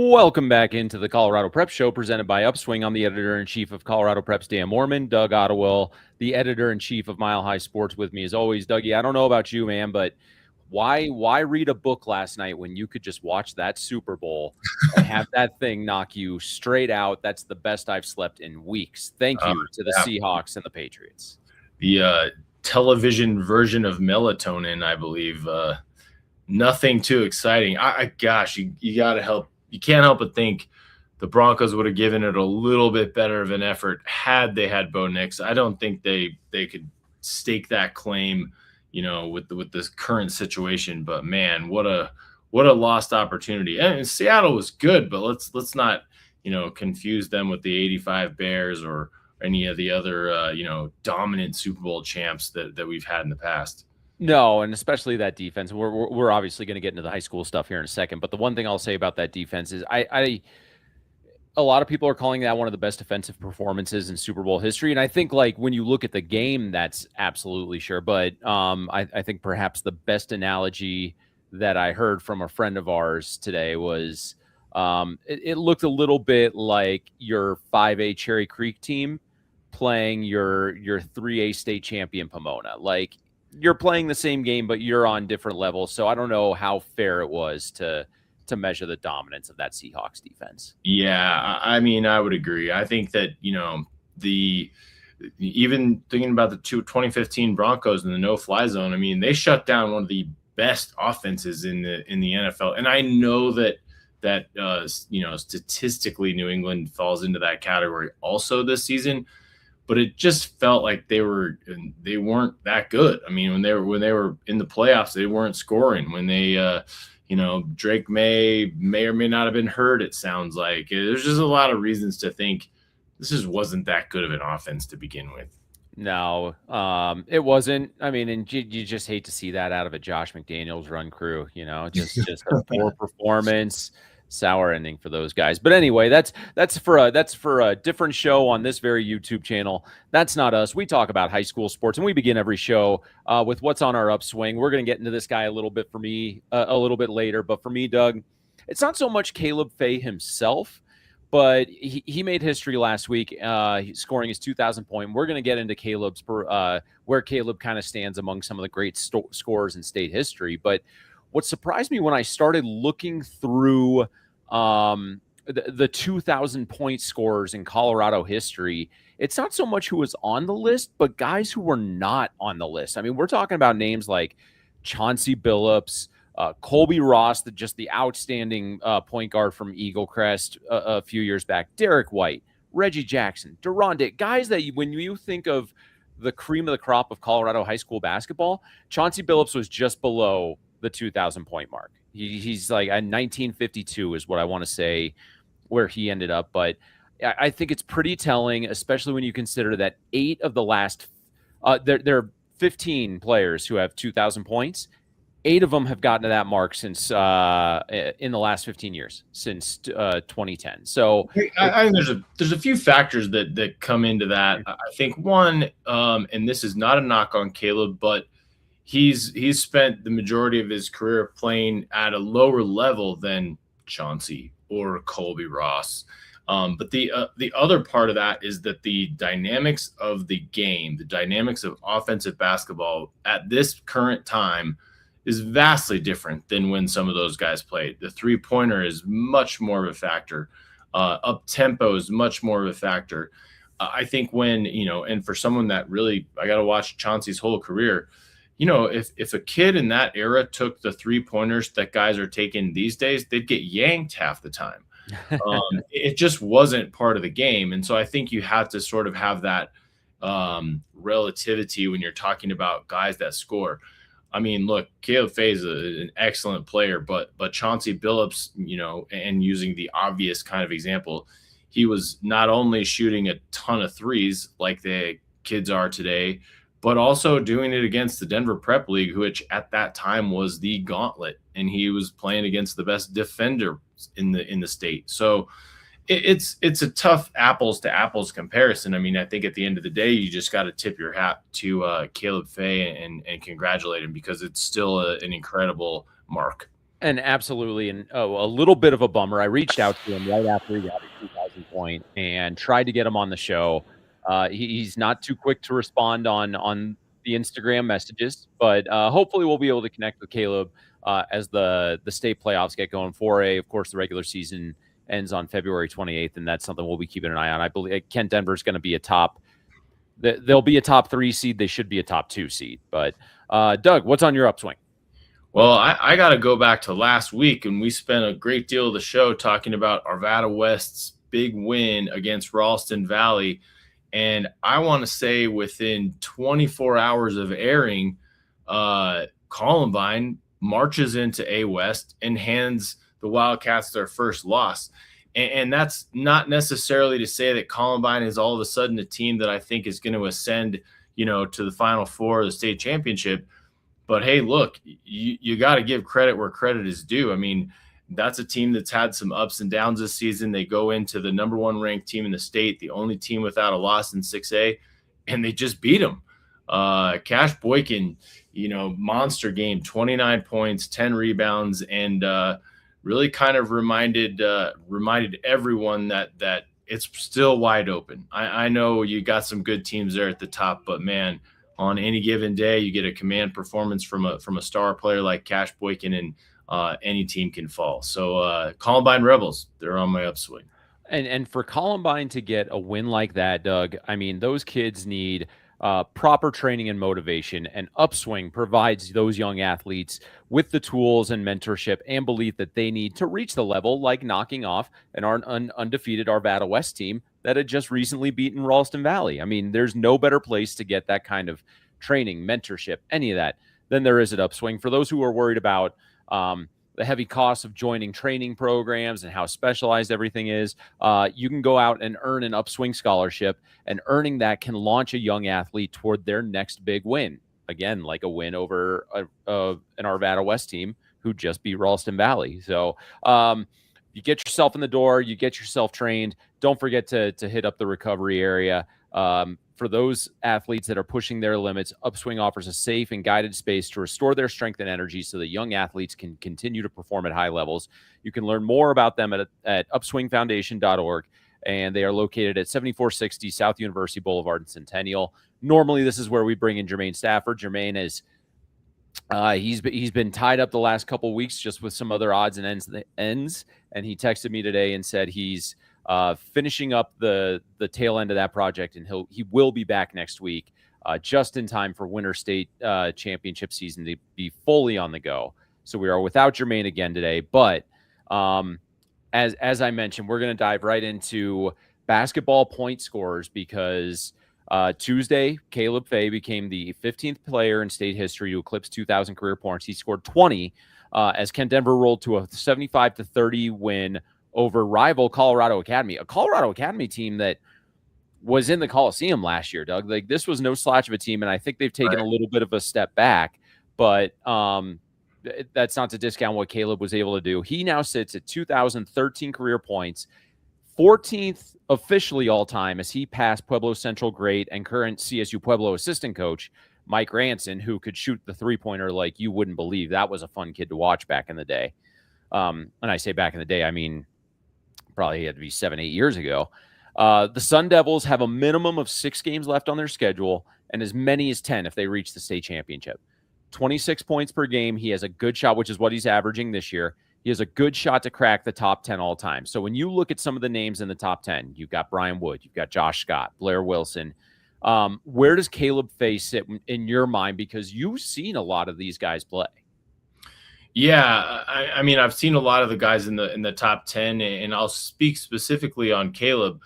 Welcome back into the Colorado Prep Show presented by Upswing. I'm the editor-in-chief of Colorado Prep's Dan Mohrmann. Doug Ottewill, the editor-in-chief of Mile High Sports, with me as always. Dougie, I don't know about you, man, but why read a book last night when you could just watch that Super Bowl and have that thing knock you straight out? That's the best I've slept in weeks. Thank you to the Seahawks and the Patriots. The television version of melatonin, I believe. Nothing too exciting. Gosh, you got to help. You can't help but think the Broncos would have given it a little bit better of an effort had they had Bo Nix. I don't think they could stake that claim, with this current situation. But man, what a lost opportunity. And Seattle was good, but let's not confuse them with the '85 Bears or any of the other dominant Super Bowl champs that we've had in the past. No, and especially that defense. We're obviously going to get into the high school stuff here in a second, but the one thing I'll say about that defense is a lot of people are calling that one of the best defensive performances in Super Bowl history, and I think when you look at the game, that's absolutely sure. But I think perhaps the best analogy that I heard from a friend of ours today was it looked a little bit like your 5A Cherry Creek team playing your 3A state champion Pomona. You're playing the same game, but you're on different levels. So I don't know how fair it was to measure the dominance of that Seahawks defense. Yeah, I mean, I would agree. I think that, even thinking about the 2015 Broncos in the no-fly zone, I mean, they shut down one of the best offenses in the NFL. And I know that statistically New England falls into that category also this season. But it just felt like they weren't that good. I mean, when they were in the playoffs, they weren't scoring. When they, Drake may or may not have been hurt. It sounds like there's just a lot of reasons to think this just wasn't that good of an offense to begin with. No, it wasn't. I mean, and you just hate to see that out of a Josh McDaniels run crew. Just a poor performance. Sour ending for those guys. But anyway, that's for a different show on this very YouTube channel. That's not us. We talk about high school sports, and we begin every show with what's on our upswing. We're going to get into this guy a little bit a little bit later. But for me, Doug, it's not so much Caleb Fay himself, but he made history last week, scoring his 2,000 point. We're going to get into Caleb's where Caleb kind of stands among some of the great scorers in state history. But what surprised me when I started looking through the 2,000 point scorers in Colorado history, it's not so much who was on the list, but guys who were not on the list. I mean, we're talking about names like Chauncey Billups, Colby Ross, the outstanding point guard from Eagle Crest a few years back, Derek White, Reggie Jackson, Durand, guys that when you think of the cream of the crop of Colorado high school basketball, Chauncey Billups was just below the 2,000 point mark. He's like at 1952 is what I want to say where he ended up. But I think it's pretty telling, especially when you consider that 8 of the last there are 15 players who have 2,000 points. 8 of them have gotten to that mark since in the last 15 years, since 2010. So I think there's a few factors that come into that. I think one, and this is not a knock on Caleb, but he's spent the majority of his career playing at a lower level than Chauncey or Colby Ross. But the other part of that is that the dynamics of the game, the dynamics of offensive basketball at this current time is vastly different than when some of those guys played. The three-pointer is much more of a factor. Up-tempo is much more of a factor. I think when, and for someone that really, I got to watch Chauncey's whole career, if a kid in that era took the three-pointers that guys are taking these days, they'd get yanked half the time. It just wasn't part of the game. And so I think you have to sort of have that relativity when you're talking about guys that score. I mean, look, Caleb Fay is an excellent player, but Chauncey Billups, and using the obvious kind of example, he was not only shooting a ton of threes like the kids are today, but also doing it against the Denver Prep League, which at that time was the gauntlet, and he was playing against the best defender in the state. So it's a tough apples to apples comparison. I mean, I think at the end of the day, you just got to tip your hat to Caleb Fay and congratulate him, because it's still an incredible mark. And absolutely, and a little bit of a bummer. I reached out to him right after he got his 2,000 point and tried to get him on the show. He's not too quick to respond on the Instagram messages, but hopefully we'll be able to connect with Caleb as the state playoffs get going. Of course, the regular season ends on February 28th, and that's something we'll be keeping an eye on. I believe Kent Denver's going to be they'll be a top 3 seed. They should be a top 2 seed. But Doug, what's on your upswing? Well, I got to go back to last week, and we spent a great deal of the show talking about Arvada West's big win against Ralston Valley. And I want to say within 24 hours of airing, Columbine marches into A West and hands the Wildcats their first loss. And that's not necessarily to say that Columbine is all of a sudden a team that I think is going to ascend, to the Final Four of the state championship. But hey, look, you got to give credit where credit is due. I mean, that's a team that's had some ups and downs this season. They go into the number 1 ranked team in the state, the only team without a loss in 6A, and they just beat them. Cash Boykin, monster game, 29 points, 10 rebounds, and really kind of reminded everyone that it's still wide open. I know you got some good teams there at the top, but man, on any given day, you get a command performance from a star player like Cash Boykin, and any team can fall. So Columbine Rebels, they're on my upswing. And for Columbine to get a win like that, Doug, I mean, those kids need proper training and motivation, and Upswing provides those young athletes with the tools and mentorship and belief that they need to reach the level, like knocking off an undefeated Arvada West team that had just recently beaten Ralston Valley. I mean, there's no better place to get that kind of training, mentorship, any of that than there is at Upswing. For those who are worried about the heavy costs of joining training programs and how specialized everything is, you can go out and earn an Upswing scholarship, and earning that can launch a young athlete toward their next big win. Again, like a win over an Arvada West team who just beat Ralston Valley. So you get yourself in the door, you get yourself trained. Don't forget to hit up the recovery area. For those athletes that are pushing their limits, Upswing offers a safe and guided space to restore their strength and energy so that young athletes can continue to perform at high levels. You can learn more about them at upswingfoundation.org, and they are located at 7460 South University Boulevard in Centennial. Normally, this is where we bring in Jermaine Stafford. Jermaine is he's been tied up the last couple of weeks just with some other odds and ends, and he texted me today and said he's finishing up the tail end of that project, and he will be back next week, just in time for Winter State Championship season to be fully on the go. So we are without Jermaine again today, but as I mentioned, we're going to dive right into basketball point scorers, because Tuesday, Caleb Fay became the 15th player in state history to eclipse 2,000 career points. He scored 20 as Kent Denver rolled to a 75-30 win over rival Colorado Academy, a Colorado Academy team that was in the Coliseum last year, Doug. Like, this was no slouch of a team, and I think they've taken a little bit of a step back, but that's not to discount what Caleb was able to do. He now sits at 2,013 career points, 14th officially all-time, as he passed Pueblo Central great and current CSU Pueblo assistant coach Mike Ranson, who could shoot the three-pointer like you wouldn't believe. That was a fun kid to watch back in the day. And I say back in the day, I mean probably had to be 7-8 years ago. The Sun Devils have a minimum of 6 games left on their schedule and as many as 10 if they reach the state championship. 26 points per game. He has a good shot, which is what he's averaging this year. He has a good shot to crack the top 10 all time. So when you look at some of the names in the top 10, you've got Brian Wood, you've got Josh Scott, Blair Wilson. Where does Caleb Fay sit in your mind? Because you've seen a lot of these guys play. Yeah, I mean, I've seen a lot of the guys in the top 10, and I'll speak specifically on Caleb.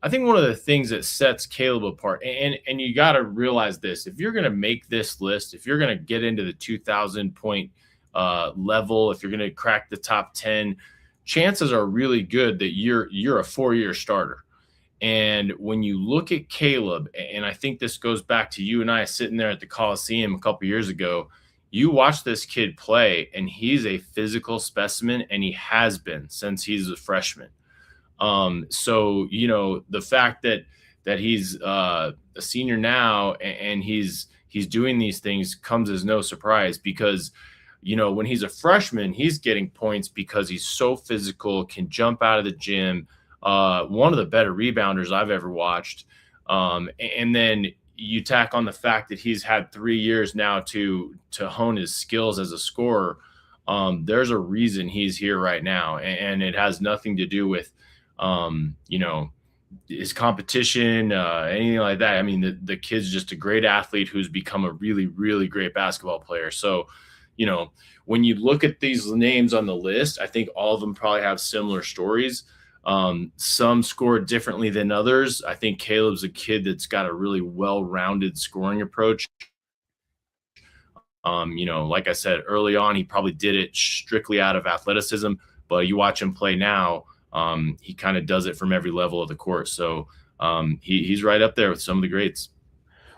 I think one of the things that sets Caleb apart, and you got to realize this, if you're going to make this list, if you're going to get into the 2,000 point level, if you're going to crack the top 10, chances are really good that you're a 4-year starter. And when you look at Caleb, and I think this goes back to you and I sitting there at the Coliseum a couple years ago, you watch this kid play, and he's a physical specimen, and he has been since he's a freshman. So, the fact that he's a senior now and he's doing these things comes as no surprise, because, when he's a freshman, he's getting points because he's so physical, can jump out of the gym. One of the better rebounders I've ever watched. And then you tack on the fact that he's had 3 years now to hone his skills as a scorer. There's a reason he's here right now, and it has nothing to do with, his competition, anything like that. I mean, the kid's just a great athlete who's become a really, really great basketball player. So, when you look at these names on the list, I think all of them probably have similar stories. Some score differently than others. I think Caleb's a kid that's got a really well-rounded scoring approach. Like I said early on, he probably did it strictly out of athleticism, but you watch him play now, he kind of does it from every level of the court. So he's right up there with some of the greats.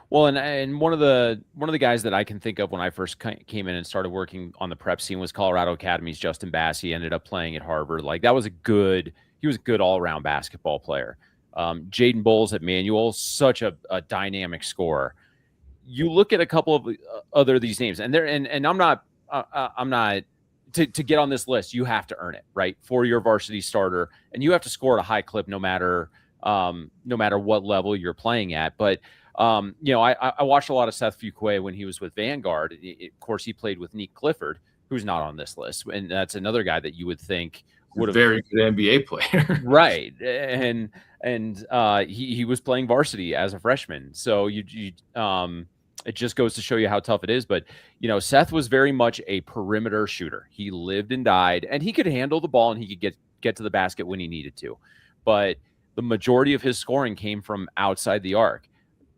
Well, and one of the guys that I can think of when I first came in and started working on the prep scene was Colorado Academy's Justin Bass. He ended up playing at Harvard. Like, he was a good all-around basketball player. Jaden Bowles at Manual, such a dynamic scorer. You look at a couple of other these names, and I'm not to get on this list, you have to earn it, right? For your varsity starter, and you have to score at a high clip no matter what level you're playing at. But I watched a lot of Seth Fuquay when he was with Vanguard. Of course, he played with Nick Clifford, who's not on this list, and that's another guy that you would think would have very good NBA player, right? And he was playing varsity as a freshman, so it just goes to show you how tough it is. But Seth was very much a perimeter shooter. He lived and died, and he could handle the ball and he could get to the basket when he needed to. But the majority of his scoring came from outside the arc.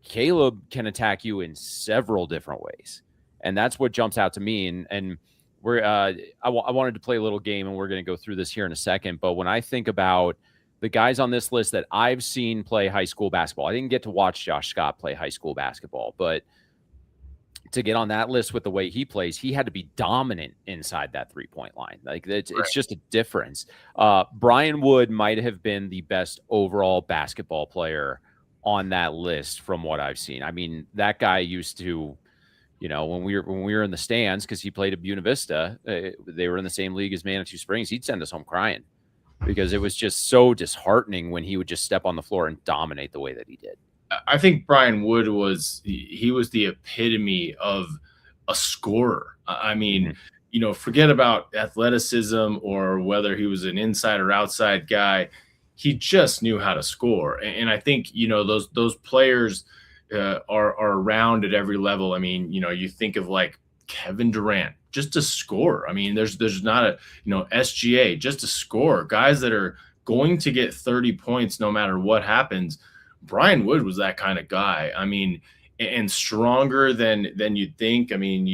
Caleb can attack you in several different ways, and that's what jumps out to me. And we're I wanted to play a little game, and we're going to go through this here in a second. But when I think about the guys on this list that I've seen play high school basketball, I didn't get to watch Josh Scott play high school basketball, but to get on that list with the way he plays, he had to be dominant inside that 3-point line. Like, it's just a difference. Brian Wood might have been the best overall basketball player on that list from what I've seen. I mean, that guy used to, when we were in the stands, because he played at Buena Vista, they were in the same league as Manitou Springs. He'd send us home crying because it was just so disheartening when he would just step on the floor and dominate the way that he did. I think Brian Wood was the epitome of a scorer. I mean, forget about athleticism or whether he was an inside or outside guy. He just knew how to score. And I think, those players are around at every level. I mean, you think of like Kevin Durant, just to score. I mean, there's not a, SGA, just to score. Guys that are going to get 30 points no matter what happens. Brian Wood was that kind of guy. I mean, and stronger than you'd think. I mean,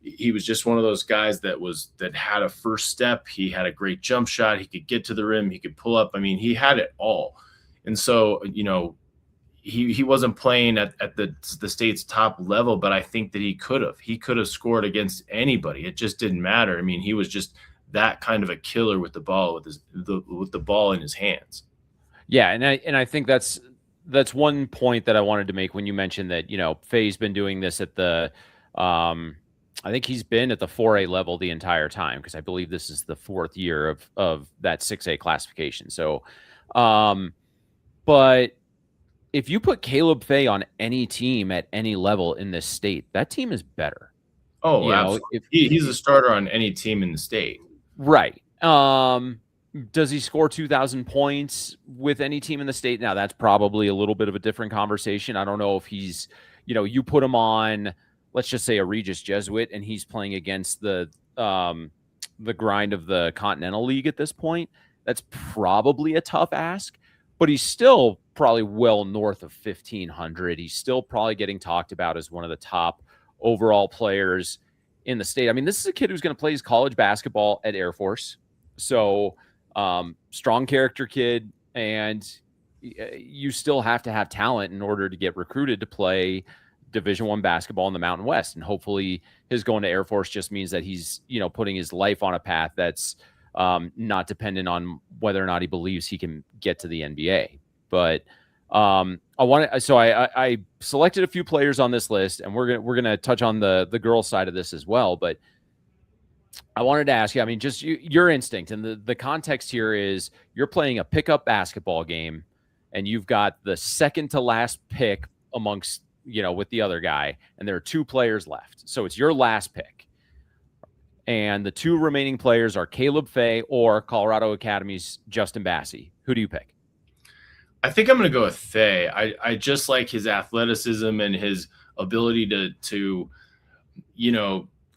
he was just one of those guys that had a first step. He had a great jump shot. He could get to the rim. He could pull up. I mean, he had it all. And so, he wasn't playing at the state's top level, but I think that he could have scored against anybody. It just didn't matter. I mean, he was just that kind of a killer with the ball, with the ball in his hands. Yeah, and I think that's one point that I wanted to make when you mentioned that, Fay's been doing this at the I think he's been at the 4A level the entire time, because I believe this is the 4th year of that 6A classification. So but if you put Caleb Fay on any team at any level in this state, that team is better. Oh, absolutely. He's a starter on any team in the state. Right. Does he score 2,000 points with any team in the state? Now, that's probably a little bit of a different conversation. I don't know if he's, you put him on, let's just say, a Regis Jesuit, and he's playing against the grind of the Continental League at this point. That's probably a tough ask, but he's still probably well north of 1,500. He's still probably getting talked about as one of the top overall players in the state. I mean, this is a kid who's going to play his college basketball at Air Force. So strong character kid, and you still have to have talent in order to get recruited to play Division I basketball in the Mountain West. And hopefully his going to Air Force just means that he's, putting his life on a path that's not dependent on whether or not he believes he can get to the NBA. But I selected a few players on this list, and we're gonna touch on the girls' side of this as well. But I wanted to ask you, I mean, just your instinct, and the context here is you're playing a pickup basketball game and you've got the second to last pick amongst, with the other guy, and there are two players left. So it's your last pick. And the two remaining players are Caleb Fay or Colorado Academy's Justin Bassey. Who do you pick? I think I'm going to go with Fay. I just like his athleticism and his ability to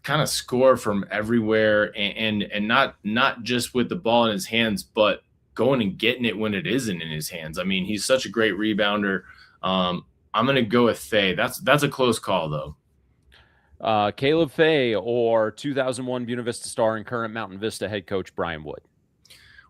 kind of score from everywhere and not just with the ball in his hands, but going and getting it when it isn't in his hands. I mean, he's such a great rebounder. I'm going to go with Fay. That's a close call, though. Caleb Fay or 2001 Buena Vista star and current Mountain Vista head coach Brian Wood?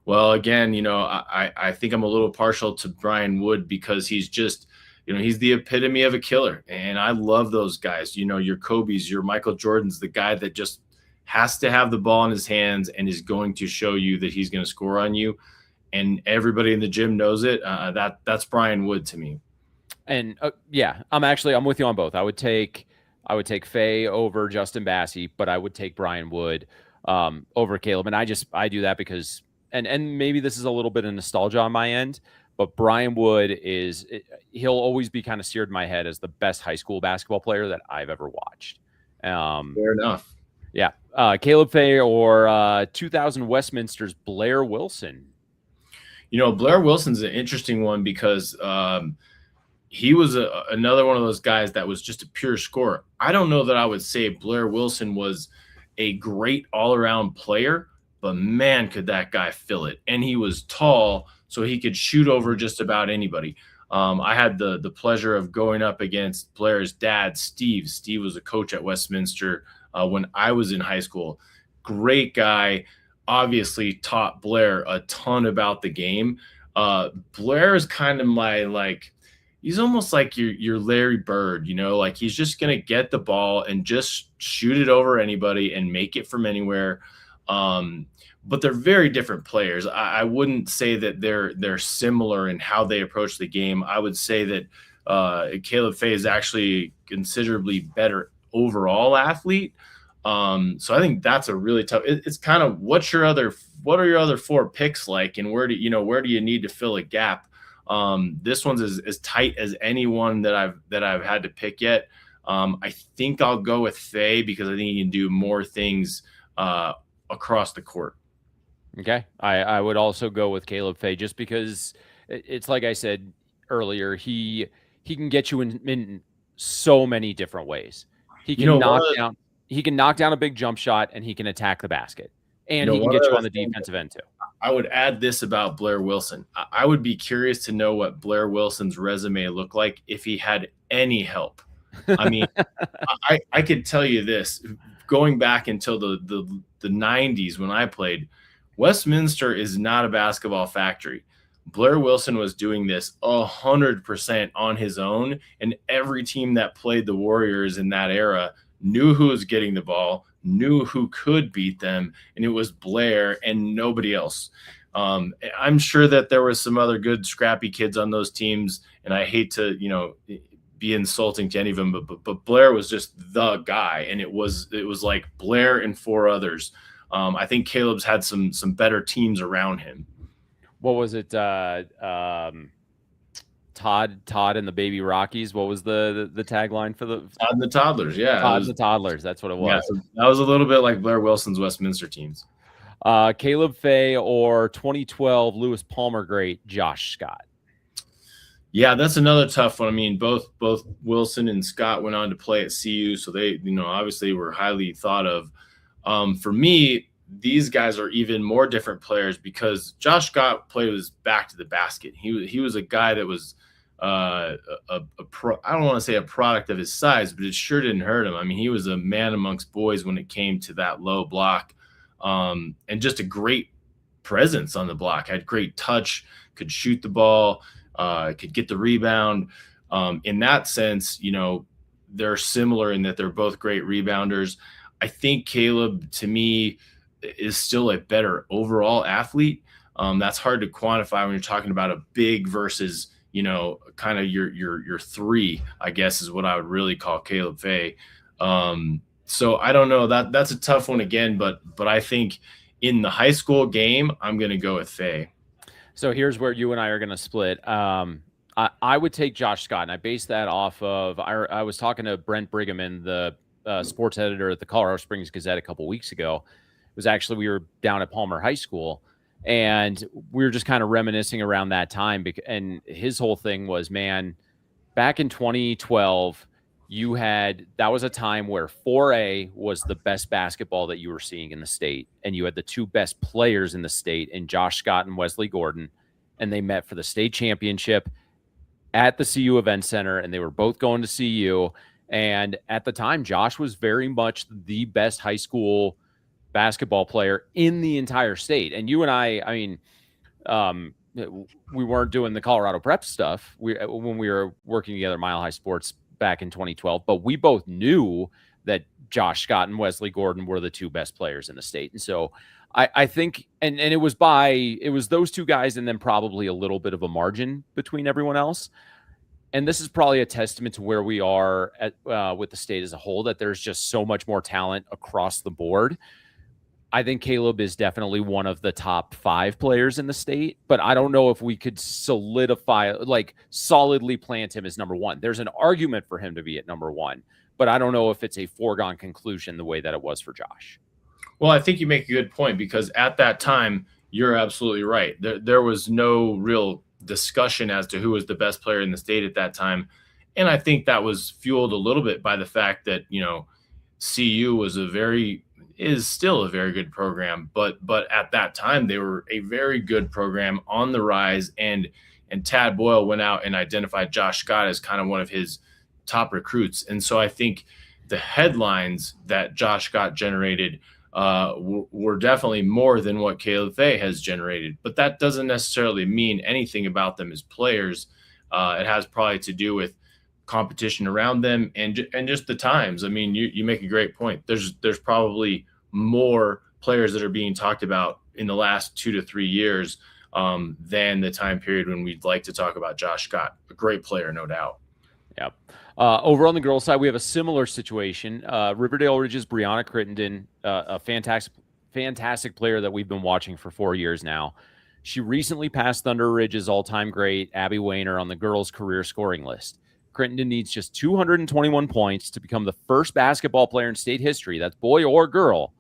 Well, again, I think I'm a little partial to Brian Wood because he's just, he's the epitome of a killer. And I love those guys. Your Kobe's, your Michael Jordan's, the guy that just has to have the ball in his hands and is going to show you that he's going to score on you. And everybody in the gym knows it. That's Brian Wood to me. And yeah, I'm with you on both. I would take Fay over Justin Bassey, but I would take Brian Wood over Caleb. And I do that because, and maybe this is a little bit of nostalgia on my end, but Brian Wood he'll always be kind of seared in my head as the best high school basketball player that I've ever watched. Fair enough. Yeah. Caleb Fay or 2000 Westminster's Blair Wilson. Blair Wilson's an interesting one because he was another one of those guys that was just a pure scorer. I don't know that I would say Blair Wilson was a great all-around player, but man, could that guy fill it. And he was tall, so he could shoot over just about anybody. I had the pleasure of going up against Blair's dad, Steve. Steve was a coach at Westminster when I was in high school. Great guy, obviously taught Blair a ton about the game. Blair is kind of he's almost like your Larry Bird, like he's just going to get the ball and just shoot it over anybody and make it from anywhere. But they're very different players. I wouldn't say that they're similar in how they approach the game. I would say that Caleb Fay is actually considerably better overall athlete. So I think that's a really tough. It's kind of what are your other four picks like, and where do you need to fill a gap? This one's as tight as anyone that I've had to pick yet. I think I'll go with Fay because I think he can do more things across the court. Okay. I would also go with Caleb Fay just because it's like I said earlier, he can get you in so many different ways. He can knock down a big jump shot and he can attack the basket. And he can get you on the defensive end too. I would add this about Blair Wilson. I would be curious to know what Blair Wilson's resume looked like if he had any help. I mean, I could tell you this, going back until the 90s when I played, Westminster is not a basketball factory. Blair Wilson was doing this 100% on his own, and every team that played the Warriors in that era knew who was getting the ball, knew who could beat them, and it was Blair and nobody else. I'm sure that there was some other good scrappy kids on those teams, and I hate to be insulting to any of them, but Blair was just the guy, and it was like Blair and four others. I think Caleb's had some better teams around him. What was it? Todd and the Baby Rockies. What was the tagline for the Todd and the Toddlers? Yeah, Todd and the Toddlers. That's what it was. Yeah, so that was a little bit like Blair Wilson's Westminster teams. Caleb Fay or 2012 Lewis Palmer great Josh Scott. Yeah, that's another tough one. I mean, both Wilson and Scott went on to play at CU, so they obviously were highly thought of. For me, these guys are even more different players because Josh Scott was back to the basket. He was a guy that was I don't want to say a product of his size, but it sure didn't hurt him. I mean, he was a man amongst boys when it came to that low block, and just a great presence on the block. Had great touch, could shoot the ball, could get the rebound. In that sense, they're similar in that they're both great rebounders. I think Caleb, to me, is still a better overall athlete. That's hard to quantify when you're talking about a big versus, kind of your three, I guess is what I would really call Caleb Fay. So I don't know, that's a tough one again, but I think in the high school game, I'm going to go with Fay. So here's where you and I are going to split. I would take Josh Scott, and I base that off of I was talking to Brent Brigham, the sports editor at the Colorado Springs Gazette a couple weeks ago. It was actually, we were down at Palmer High School, and we were just kind of reminiscing around that time. And his whole thing was, man, back in 2012, that was a time where 4A was the best basketball that you were seeing in the state, and you had the two best players in the state in Josh Scott and Wesley Gordon, and they met for the state championship at the CU Event Center, and they were both going to CU. And at the time, Josh was very much the best high school basketball player in the entire state. And you and I mean, we weren't doing the Colorado prep stuff when we were working together at Mile High Sports back in 2012, but we both knew that Josh Scott and Wesley Gordon were the two best players in the state. And so I think, and it was those two guys and then probably a little bit of a margin between everyone else. And this is probably a testament to where we are with the state as a whole, that there's just so much more talent across the board. I think Caleb is definitely one of the top 5 players in the state, but I don't know if we could solidly plant him as number 1. There's an argument for him to be at number 1, but I don't know if it's a foregone conclusion the way that it was for Josh. Well, I think you make a good point, because at that time, you're absolutely right. There was no real discussion as to who was the best player in the state at that time. And I think that was fueled a little bit by the fact that, CU is still a very good program, but at that time they were a very good program on the rise, and Tad Boyle went out and identified Josh Scott as kind of one of his top recruits. And so I think the headlines that Josh Scott generated were definitely more than what Caleb Fay has generated, but that doesn't necessarily mean anything about them as players. It has probably to do with competition around them and just the times. I mean, you make a great point. There's probably more players that are being talked about in the last 2 to 3 years than the time period when we'd like to talk about Josh Scott. A great player, no doubt. Yep. Over on the girls' side, we have a similar situation. Riverdale Ridge's Brihanna Crittendon, a fantastic player that we've been watching for 4 years now. She recently passed Thunder Ridge's all-time great Abby Wayner on the girls' career scoring list. Crittendon needs just 221 points to become the first basketball player in state history, that's boy or girl,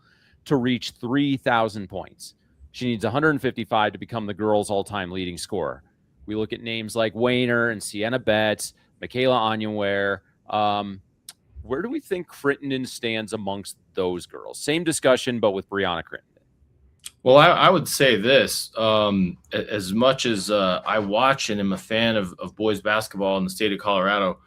to reach 3,000 points. She needs 155 to become the girls' all-time leading scorer. We look at names like Wayner and Sienna Betts, Michaela Onyenware. Where do we think Crittendon stands amongst those girls? Same discussion, but with Brihanna Crittendon. Well, I would say this, as much as I watch and am a fan of boys basketball in the state of Colorado,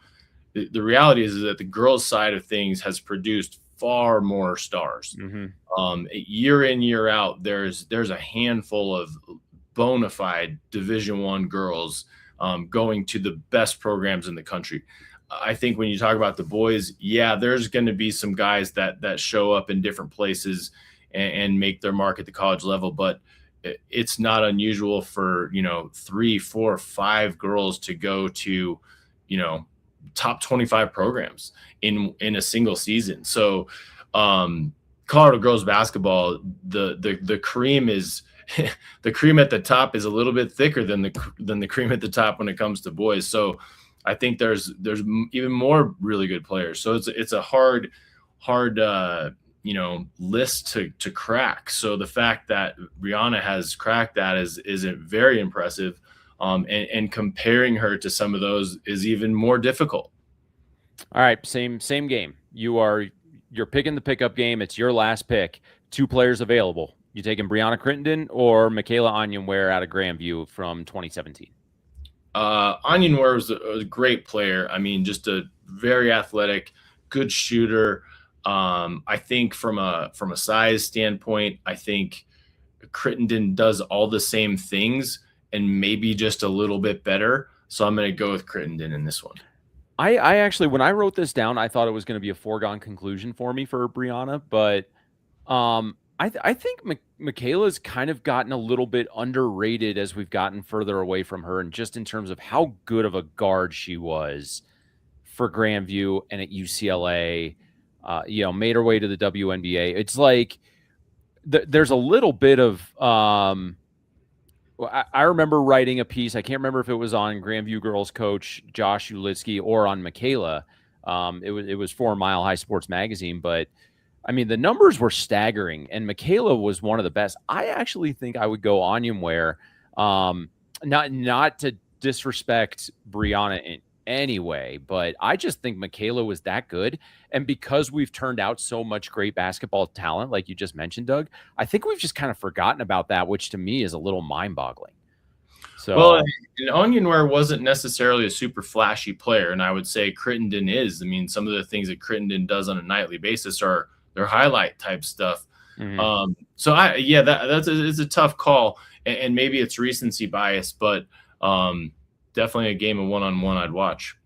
the reality is that the girls' side of things has produced far more stars. Mm-hmm. Year in, year out, there's a handful of bona fide Division I girls going to the best programs in the country. I think when you talk about the boys, yeah, there's going to be some guys that show up in different places and make their mark at the college level, but it's not unusual for 3, 4, 5 girls to go to top 25 programs in a single season. So Colorado girls basketball, the cream is the cream at the top is a little bit thicker than the cream at the top when it comes to boys. So I think there's even more really good players. So it's a hard list to crack. So the fact that Brihanna has cracked that is very impressive. And comparing her to some of those is even more difficult. All right, same game. You're picking the pickup game. It's your last pick. 2 players available. You taking Brihanna Crittendon or Michaela Onyenware out of Grandview from 2017? Onyenware was a great player. I mean, just a very athletic, good shooter. I think from a size standpoint, I think Crittendon does all the same things and maybe just a little bit better. So I'm going to go with Crittendon in this one. I actually, when I wrote this down, I thought it was going to be a foregone conclusion for me for Brihanna, but I think Michaela's kind of gotten a little bit underrated as we've gotten further away from her, and just in terms of how good of a guard she was for Grandview and at UCLA. made her way to the WNBA. It's like there's a little bit of I remember writing a piece. I can't remember if it was on Grandview Girls coach Josh Ulitsky or on Michaela. It was for Mile High Sports Magazine, but I mean, the numbers were staggering, and Michaela was one of the best. I actually think I would go Onyenware, not to disrespect Brihanna in any way, but I just think Michaela was that good. And because we've turned out so much great basketball talent, like you just mentioned, Doug, I think we've just kind of forgotten about that, which to me is a little mind-boggling. So, well, and Onyenware wasn't necessarily a super flashy player, and I would say Crittendon is. I mean, some of the things that Crittendon does on a nightly basis are their highlight type stuff. Mm-hmm. That's it's a tough call, and maybe it's recency bias, but definitely a game of one-on-one I'd watch.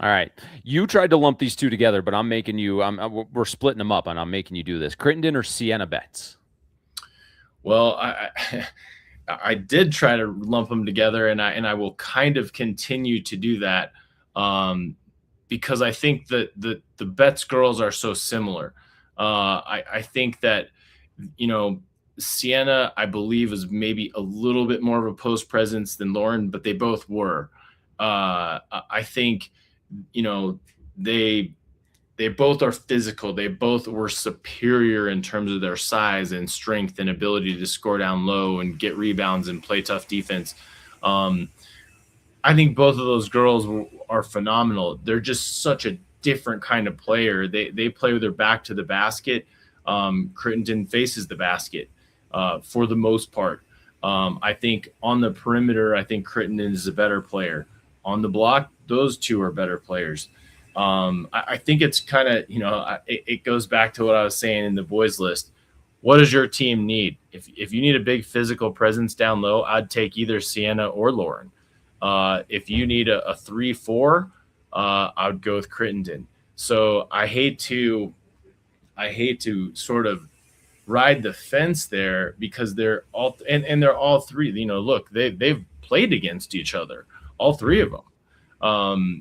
All right, you tried to lump these two together, but I'm making you. We're splitting them up, and I'm making you do this. Crittendon or Sienna Betts? Well, I did try to lump them together, and I will kind of continue to do that because I think that the Betts girls are so similar. I think that, Sienna, I believe, was maybe a little bit more of a post presence than Lauren, but they both were. I think, they both are physical. They both were superior in terms of their size and strength and ability to score down low and get rebounds and play tough defense. I think both of those girls are phenomenal. They're just such a different kind of player. They play with their back to the basket. Crittendon faces the basket for the most part. I think on the perimeter, I think Crittendon is a better player. On the block, those two are better players. I think it's kind of, it goes back to what I was saying in the boys list. What does your team need? If you need a big physical presence down low, I'd take either Sienna or Lauren. If you need a 3-4, I would go with Crittendon. So I hate to sort of ride the fence there because they're all and they're all three. Look, they've played against each other, all three of them.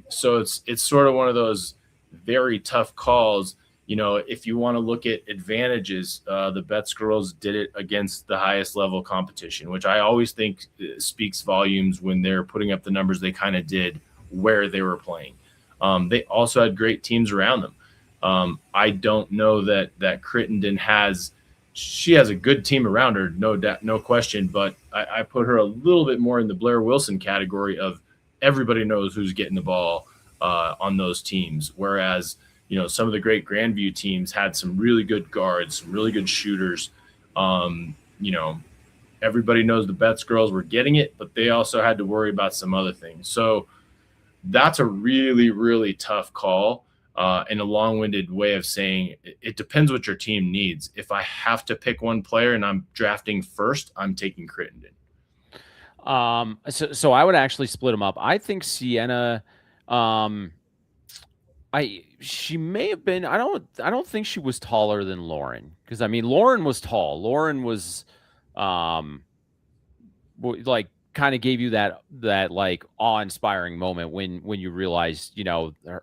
So it's sort of one of those very tough calls. If you want to look at advantages, the Betts girls did it against the highest level competition, which I always think speaks volumes when they're putting up the numbers they kind of did where they were playing. They also had great teams around them. I don't know that Crittendon she has a good team around her, no question, but I put her a little bit more in the Blair Wilson category of everybody knows who's getting the ball on those teams. Whereas, some of the great Grandview teams had some really good guards, some really good shooters. Everybody knows the Betts girls were getting it, but they also had to worry about some other things. So that's a really, really tough call and a long-winded way of saying it depends what your team needs. If I have to pick one player and I'm drafting first, I'm taking Crittendon. So I would actually split them up. I think Sienna, she may have been, I don't think she was taller than Lauren. Cause I mean, Lauren was tall. Lauren was, like kind of gave you that like awe-inspiring moment when you realized,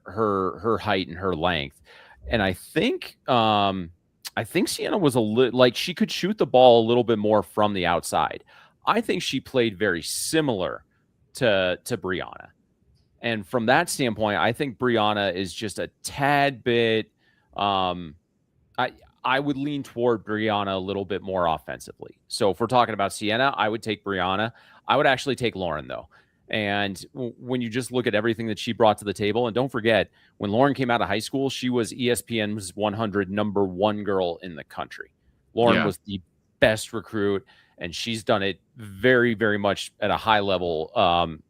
her height and her length. And I think Sienna was like she could shoot the ball a little bit more from the outside. I think she played very similar to Brihanna. And from that standpoint, I think Brihanna is just a tad bit I would lean toward Brihanna a little bit more offensively. So if we're talking about Sienna, I would take Brihanna. I would actually take Lauren, though. And when you just look at everything that she brought to the table, and don't forget, when Lauren came out of high school, she was ESPN's 100 number one girl in the country. Lauren was the best recruit, and she's done it very, very much at a high level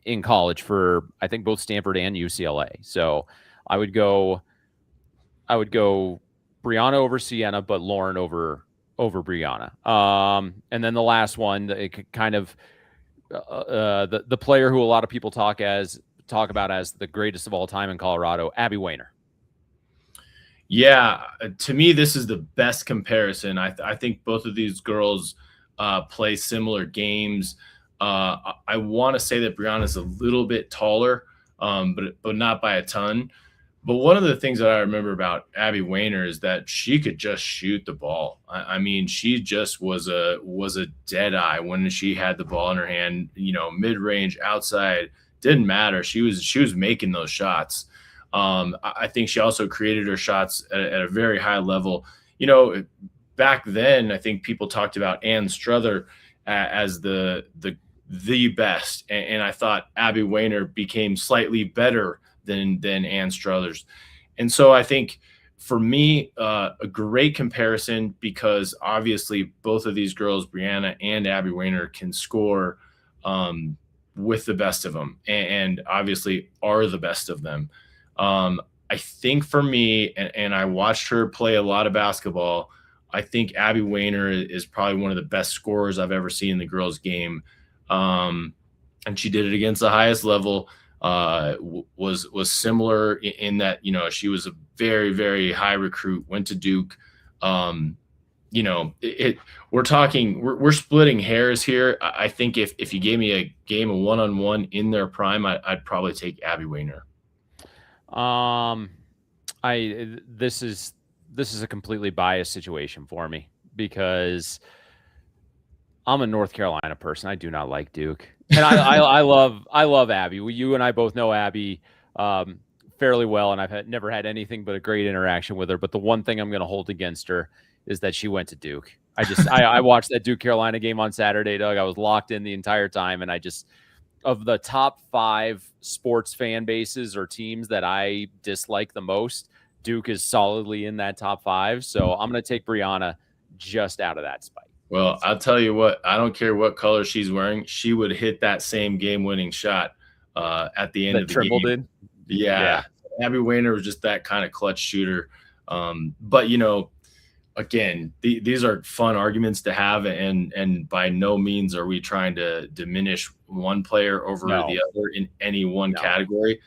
in college for, I think, both Stanford and UCLA. So I would go Brihanna over Sienna, but Lauren over Brihanna. And then the last one, it kind of the player who a lot of people talk about as the greatest of all time in Colorado, Abby Wayner. Yeah, to me, this is the best comparison. I think both of these girls play similar games. I want to say that Brianna is a little bit taller, but not by a ton. But one of the things that I remember about Abby Wayner is that she could just shoot the ball. I mean, she just was a dead eye when she had the ball in her hand. Mid range, outside, didn't matter. She was making those shots. I think she also created her shots at a very high level. Back then, I think people talked about Ann Struther as the best, and I thought Abby Wayner became slightly better than Ann Struthers. And so I think for me, a great comparison, because obviously both of these girls, Brihanna and Abby Wayner, can score with the best of them, and obviously are the best of them. I think for me, and I watched her play a lot of basketball, I think Abby Wayner is probably one of the best scorers I've ever seen in the girls' game. And she did it against the highest level. Was similar in that, she was a very, very high recruit, went to Duke. We're splitting hairs here. I think if you gave me a game of one-on-one in their prime, I'd probably take Abby Wayner. This is a completely biased situation for me, because I'm a North Carolina person. I do not like Duke, and I love Abby. You and I both know Abby fairly well, and I've never had anything but a great interaction with her. But the one thing I'm going to hold against her is that she went to Duke. I watched that Duke Carolina game on Saturday, Doug. I was locked in the entire time, and of the top 5 sports fan bases or teams that I dislike the most, Duke is solidly in that top 5. So I'm going to take Brihanna just out of that spite. Well, I'll tell you what, I don't care what color she's wearing. She would hit that same game-winning shot at the end of the Trimble game. Did? Yeah. Abby Wayner was just that kind of clutch shooter. But, again, these are fun arguments to have, and by no means are we trying to diminish one player over the other in any one category.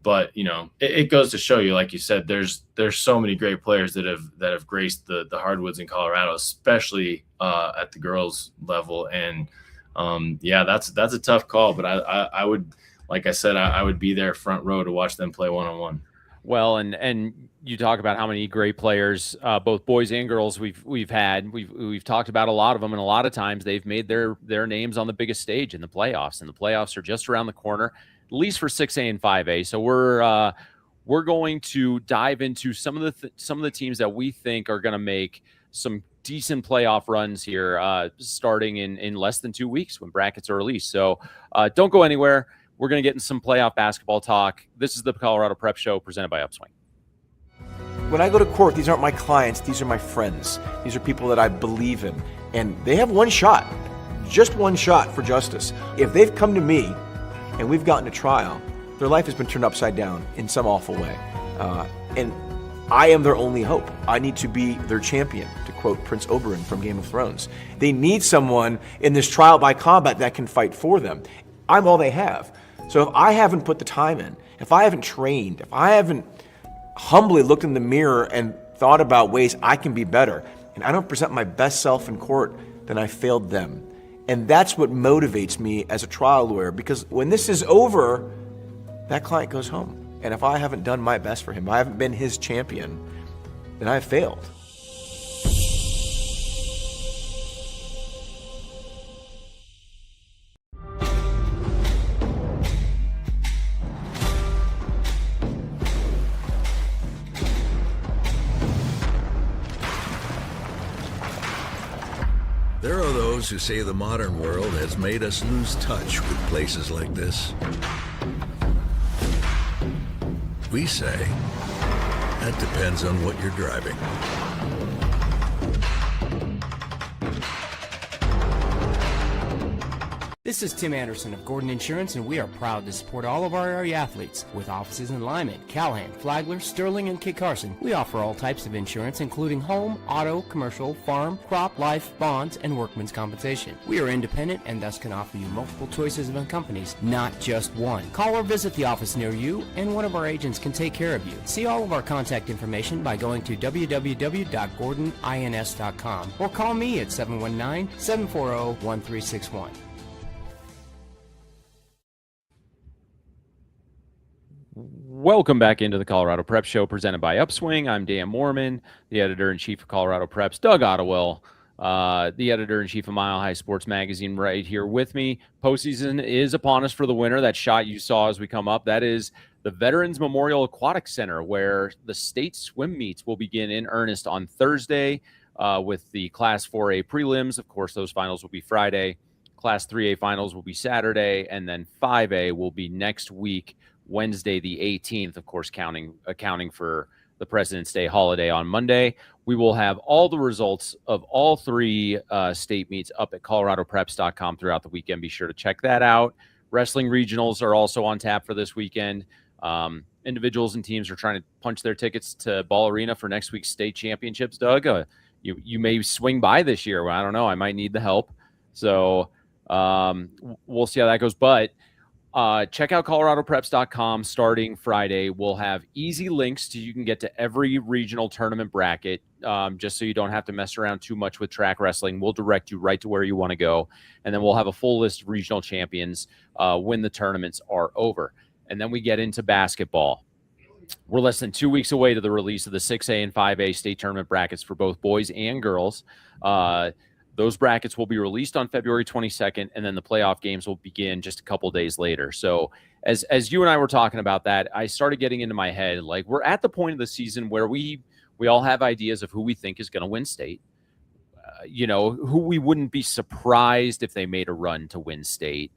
But it goes to show you, like you said, there's so many great players that have graced the hardwoods in Colorado, especially at the girls level. And that's a tough call. But I would, like I said, I would be there front row to watch them play one-on-one. Well, and you talk about how many great players, both boys and girls, we've had. We've talked about a lot of them, and a lot of times they've made their names on the biggest stage in the playoffs. And the playoffs are just around the corner, at least for 6A and 5A. So we're going to dive into some of the teams that we think are going to make some decent playoff runs here, starting in less than 2 weeks when brackets are released. So don't go anywhere. We're going to get in some playoff basketball talk. This is the Colorado Prep Show presented by Upswing. When I go to court, these aren't my clients. These are my friends. These are people that I believe in. And they have one shot, just one shot for justice. If they've come to me and we've gotten to trial, their life has been turned upside down in some awful way. And I am their only hope. I need to be their champion, to quote Prince Oberyn from Game of Thrones. They need someone in this trial by combat that can fight for them. I'm all they have. So if I haven't put the time in, if I haven't trained, if I haven't humbly looked in the mirror and thought about ways I can be better, and I don't present my best self in court, then I failed them. And that's what motivates me as a trial lawyer, because when this is over, that client goes home. And if I haven't done my best for him, I haven't been his champion, then I've failed. There are those who say the modern world has made us lose touch with places like this. We say, that depends on what you're driving. This is Tim Anderson of Gordon Insurance, and we are proud to support all of our area athletes. With offices in Lyman, Callahan, Flagler, Sterling, and Kit Carson, we offer all types of insurance, including home, auto, commercial, farm, crop, life, bonds, and workman's compensation. We are independent and thus can offer you multiple choices of companies, not just one. Call or visit the office near you, and one of our agents can take care of you. See all of our contact information by going to www.gordonins.com or call me at 719-740-1361. Welcome back into the Colorado Prep Show presented by UPSWING. I'm Dan Mohrmann, the editor-in-chief of Colorado Preps. Doug Ottewill, the editor-in-chief of Mile High Sports Magazine, right here with me. Postseason is upon us for the winter. That shot you saw as we come up, that is the Veterans Memorial Aquatic Center, where the state swim meets will begin in earnest on Thursday with the Class 4A prelims. Of course, those finals will be Friday. Class 3A finals will be Saturday, and then 5A will be next week, Wednesday the 18th, of course, accounting for the President's Day holiday on Monday. We will have all the results of all three state meets up at coloradopreps.com throughout the weekend. Be sure to check that out. Wrestling regionals are also on tap for this weekend. Individuals and teams are trying to punch their tickets to Ball Arena for next week's state championships. Doug, you may swing by this year. Well, I don't know. I might need the help. So we'll see how that goes. But check out coloradopreps.com starting Friday. We'll have easy links to you can get to every regional tournament bracket, just so you don't have to mess around too much with track wrestling. We'll direct you right to where you want to go. And then we'll have a full list of regional champions when the tournaments are over. And then we get into basketball. We're less than 2 weeks away to the release of the 6A and 5A state tournament brackets for both boys and girls. Those brackets will be released on February 22nd, and then the playoff games will begin just a couple days later. So as you and I were talking about that, I started getting into my head, like, we're at the point of the season where we all have ideas of who we think is going to win state, who we wouldn't be surprised if they made a run to win state.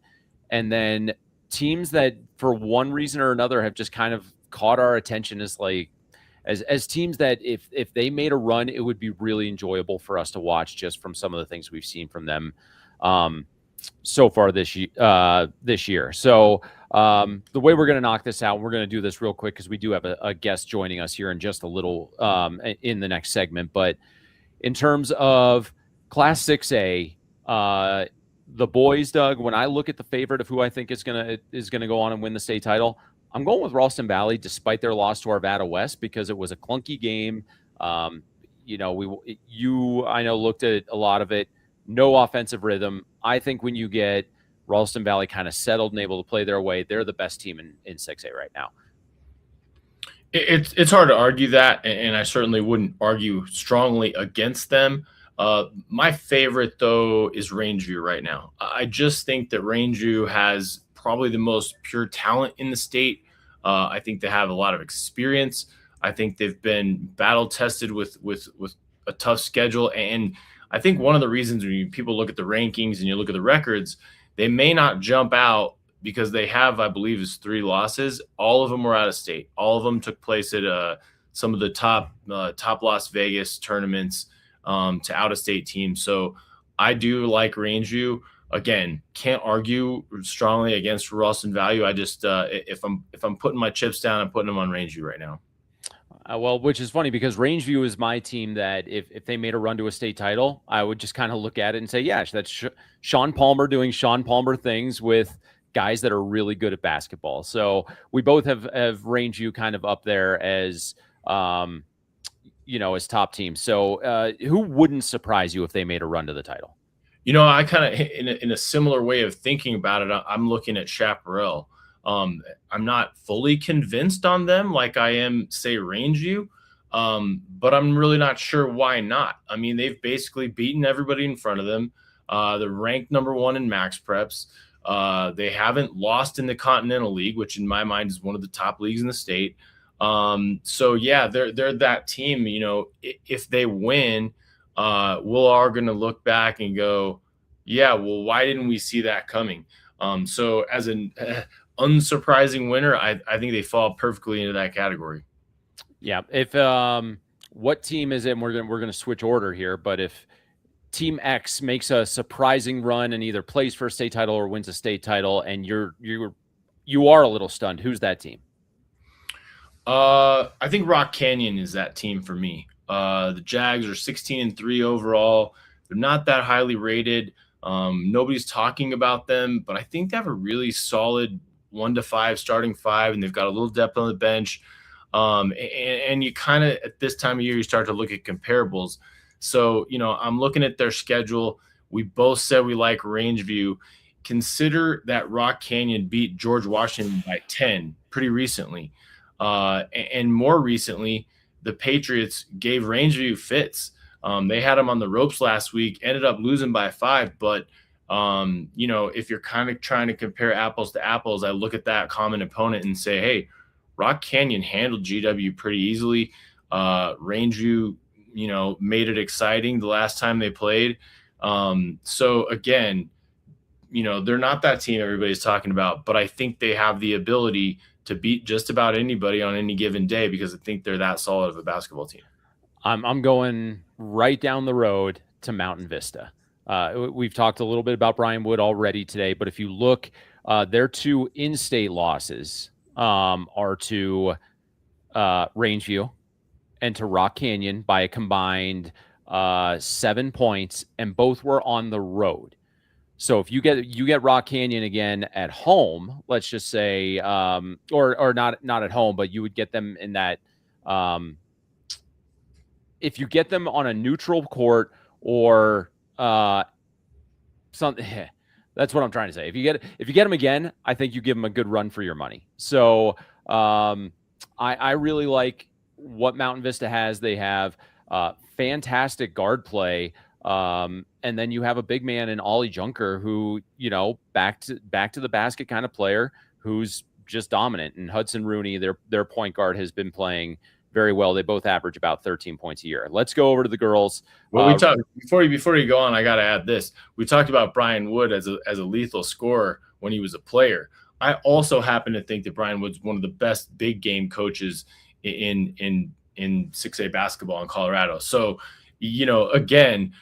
And then teams that for one reason or another have just kind of caught our attention as teams that if they made a run, it would be really enjoyable for us to watch just from some of the things we've seen from them so far this year. So the way we're going to knock this out, we're going to do this real quick because we do have a guest joining us here in just a little in the next segment. But in terms of Class 6A, the boys, Doug, when I look at the favorite of who I think is gonna go on and win the state title, I'm going with Ralston Valley, despite their loss to Arvada West, because it was a clunky game. I know looked at a lot of it, no offensive rhythm. I think when you get Ralston Valley kind of settled and able to play their way, they're the best team in 6A right now. It's hard to argue that, and I certainly wouldn't argue strongly against them. My favorite, though, is Rangeview right now. I just think that Rangeview has probably the most pure talent in the state. I think they have a lot of experience. I think they've been battle tested with a tough schedule. And I think one of the reasons when people look at the rankings and you look at the records, they may not jump out because they have, I believe, is 3 losses. All of them were out of state. All of them took place at some of the top Las Vegas tournaments to out-of-state teams. So I do like Rangeview. Again, can't argue strongly against Ralston Valley. I just if I'm putting my chips down, I'm putting them on Rangeview right now. Well, which is funny because Rangeview is my team that if they made a run to a state title, I would just kind of look at it and say, yeah, that's Sean Palmer doing Sean Palmer things with guys that are really good at basketball. So we both have Rangeview kind of up there as as top teams. So who wouldn't surprise you if they made a run to the title? I kind of, in a similar way of thinking about it, I'm looking at Chaparral. I'm not fully convinced on them like I am, say, Rangeview, but I'm really not sure why not. I mean, they've basically beaten everybody in front of them. They're ranked number 1 in max preps. They haven't lost in the Continental League, which in my mind is one of the top leagues in the state. So, yeah, they're that team. If they win, we'll are going to look back and go, yeah, well, why didn't we see that coming? So as an unsurprising winner, I think they fall perfectly into that category. Yeah. If what team is it? And we're going to switch order here, but if Team X makes a surprising run and either plays for a state title or wins a state title, and you are a little stunned, who's that team? I think Rock Canyon is that team for me. The Jags are 16-3 overall. They're not that highly rated. Nobody's talking about them, but I think they have a really solid 1-5 starting 5, and they've got a little depth on the bench. And you kind of, at this time of year, you start to look at comparables. So, I'm looking at their schedule. We both said we like Rangeview. Consider that Rock Canyon beat George Washington by 10 pretty recently. And more recently, the Patriots gave Rangeview fits. They had them on the ropes last week, ended up losing by 5. But, if you're kind of trying to compare apples to apples, I look at that common opponent and say, hey, Rock Canyon handled GW pretty easily. Rangeview, made it exciting the last time they played. So again, they're not that team everybody's talking about, but I think they have the ability to beat just about anybody on any given day because I think they're that solid of a basketball team. I'm going right down the road to Mountain Vista. We've talked a little bit about Brian Wood already today, but if you look, their 2 in-state losses are to Rangeview and to Rock Canyon by a combined 7 points, and both were on the road. So if you get Rock Canyon again at home, let's just say, or not at home, but you would get them in that. If you get them on a neutral court or something, that's what I'm trying to say. If you get them again, I think you give them a good run for your money. So I really like what Mountain Vista has. They have fantastic guard play. And then you have a big man in Ollie Junker who, back to the basket kind of player who's just dominant. And Hudson Rooney, their point guard, has been playing very well. They both average about 13 points a year. Let's go over to the girls. Well, we talked before you go on. I got to add this. We talked about Brian Wood as a lethal scorer when he was a player. I also happen to think that Brian Wood's one of the best big game coaches in 6A basketball in Colorado. So, again,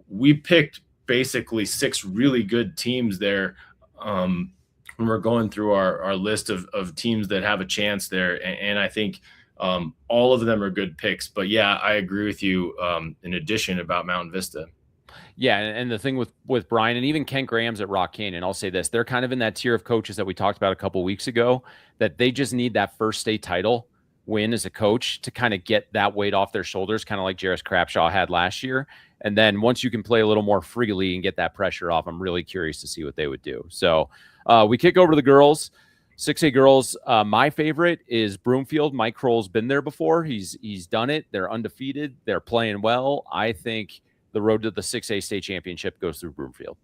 we picked basically 6 really good teams there when we're going through our list of teams that have a chance there. And I think all of them are good picks. But, yeah, I agree with you in addition about Mountain Vista. Yeah, and the thing with Brian and even Kent Graham's at Rock Canyon, I'll say this, they're kind of in that tier of coaches that we talked about a couple weeks ago, that they just need that first state title win as a coach to kind of get that weight off their shoulders, kind of like Jarris Crapshaw had last year. And then once you can play a little more freely and get that pressure off, I'm really curious to see what they would do. So we kick over to the girls. 6A girls, my favorite is Broomfield. Mike Kroll's been there before. He's done it. They're undefeated. They're playing well. I think the road to the 6A state championship goes through Broomfield.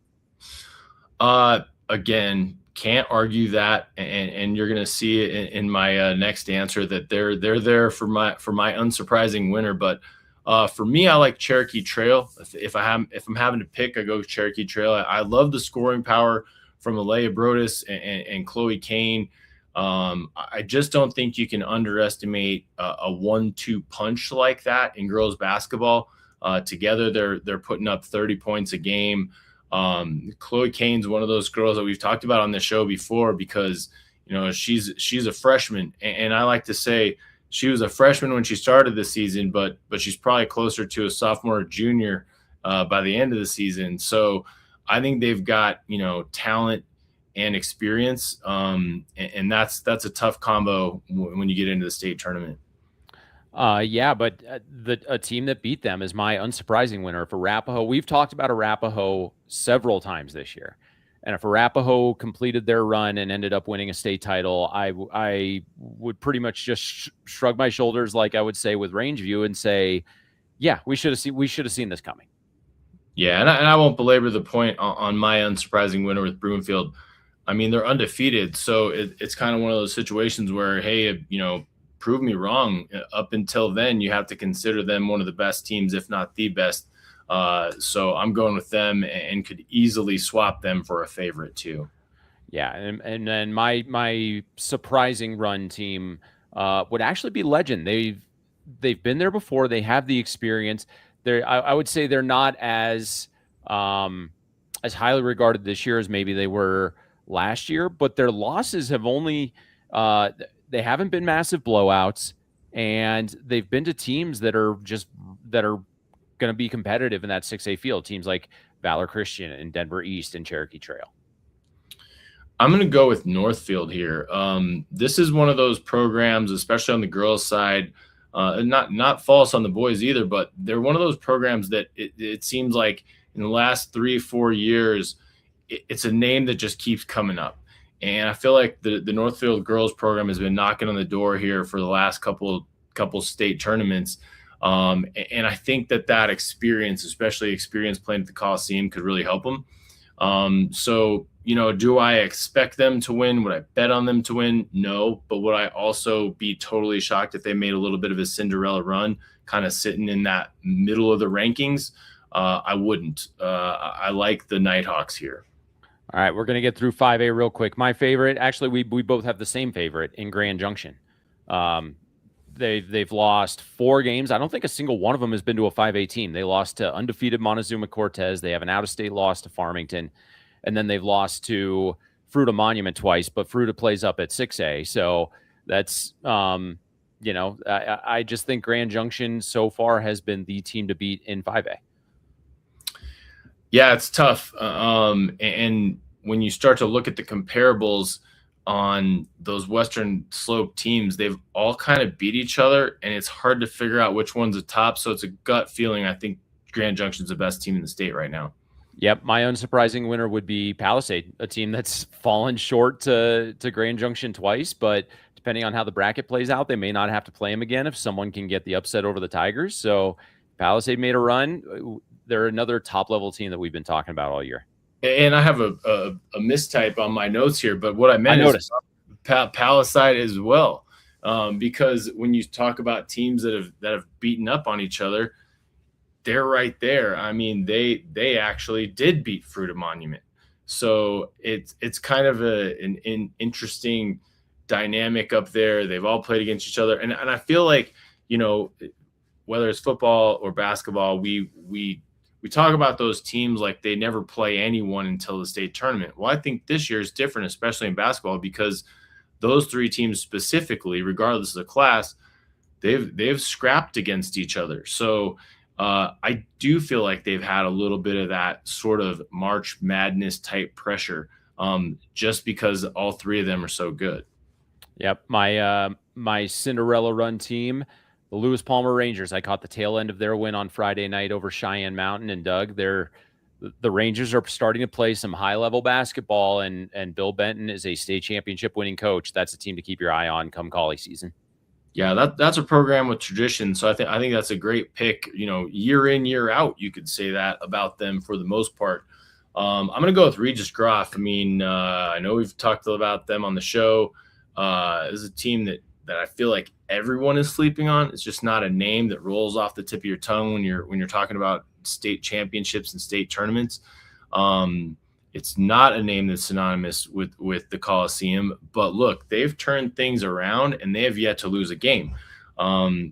Again, can't argue that, and you're going to see it in my next answer that they're there for my unsurprising winner. But for me, I like Cherokee Trail. If I'm having to pick, I go Cherokee Trail. I love the scoring power from Alea Brodus and Chloe Kane. I just don't think you can underestimate a 1-2 punch like that in girls basketball. Together, they're putting up 30 points a game. Chloe Kane's one of those girls that we've talked about on the show before because, she's a freshman. And I like to say she was a freshman when she started the season, but she's probably closer to a sophomore or junior by the end of the season. So I think they've got, talent and experience. And that's a tough combo when you get into the state tournament. Yeah, but a team that beat them is my unsurprising winner for Arapahoe. We've talked about Arapahoe several times this year. And if Arapahoe completed their run and ended up winning a state title, I would pretty much just shrug my shoulders like I would say with Rangeview and say, yeah, we should have seen this coming. Yeah, and I won't belabor the point on my unsurprising winner with Broomfield. I mean, they're undefeated, so it's kind of one of those situations where, hey, prove me wrong. Up until then, you have to consider them one of the best teams, if not the best. So I'm going with them and could easily swap them for a favorite too. Yeah, and then my surprising run team would actually be Legend. They've been there before. They have the experience. I would say they're not as highly regarded this year as maybe they were last year, but their losses have only they haven't been massive blowouts, and they've been to teams that are going to be competitive in that 6A field. Teams like Valor Christian and Denver East and Cherokee Trail. I'm going to go with Northfield here. This is one of those programs, especially on the girls' side, not false on the boys either, but they're one of those programs that it seems like in the last 3-4 years, it's a name that just keeps coming up. And I feel like the Northfield girls program has been knocking on the door here for the last couple state tournaments. And I think that experience, especially experience playing at the Coliseum, could really help them. So, do I expect them to win? Would I bet on them to win? No. But would I also be totally shocked if they made a little bit of a Cinderella run, kind of sitting in that middle of the rankings? I wouldn't. I like the Nighthawks here. All right, we're going to get through 5A real quick. My favorite, actually, we both have the same favorite in Grand Junction. They've lost 4 games. I don't think a single one of them has been to a 5A team. They lost to undefeated Montezuma Cortez. They have an out-of-state loss to Farmington. And then they've lost to Fruita Monument twice, but Fruita plays up at 6A. So that's, I just think Grand Junction so far has been the team to beat in 5A. Yeah, it's tough. And when you start to look at the comparables on those Western Slope teams, they've all kind of beat each other, and it's hard to figure out which one's the top. So it's a gut feeling. I think Grand Junction's the best team in the state right now. Yep, my unsurprising winner would be Palisade, a team that's fallen short to Grand Junction twice, but depending on how the bracket plays out, they may not have to play them again if someone can get the upset over the Tigers. So Palisade made a run. They're another top-level team that we've been talking about all year. And I have a mistype on my notes here, but what I meant is Palisade as well, because when you talk about teams that have beaten up on each other, they're right there. I mean, they actually did beat Fruita Monument, so it's kind of an interesting dynamic up there. They've all played against each other, and I feel like whether it's football or basketball, we talk about those teams like they never play anyone until the state tournament. Well, I think this year is different, especially in basketball, because those 3 teams specifically, regardless of the class, they've scrapped against each other. So I do feel like they've had a little bit of that sort of March Madness type pressure, just because all 3 of them are so good. Yep, my Cinderella run team, the Lewis Palmer Rangers. I caught the tail end of their win on Friday night over Cheyenne Mountain, and Doug, the Rangers are starting to play some high-level basketball, and Bill Benton is a state championship winning coach. That's a team to keep your eye on come Collie season. Yeah, that's a program with tradition. So I think that's a great pick. Year in, year out, you could say that about them for the most part. I'm going to go with Regis Groff. I mean, I know we've talked about them on the show. This is a team that I feel like everyone is sleeping on. It's just not a name that rolls off the tip of your tongue when you're talking about state championships and state tournaments. It's not a name that's synonymous with the Coliseum, but look, they've turned things around and they have yet to lose a game.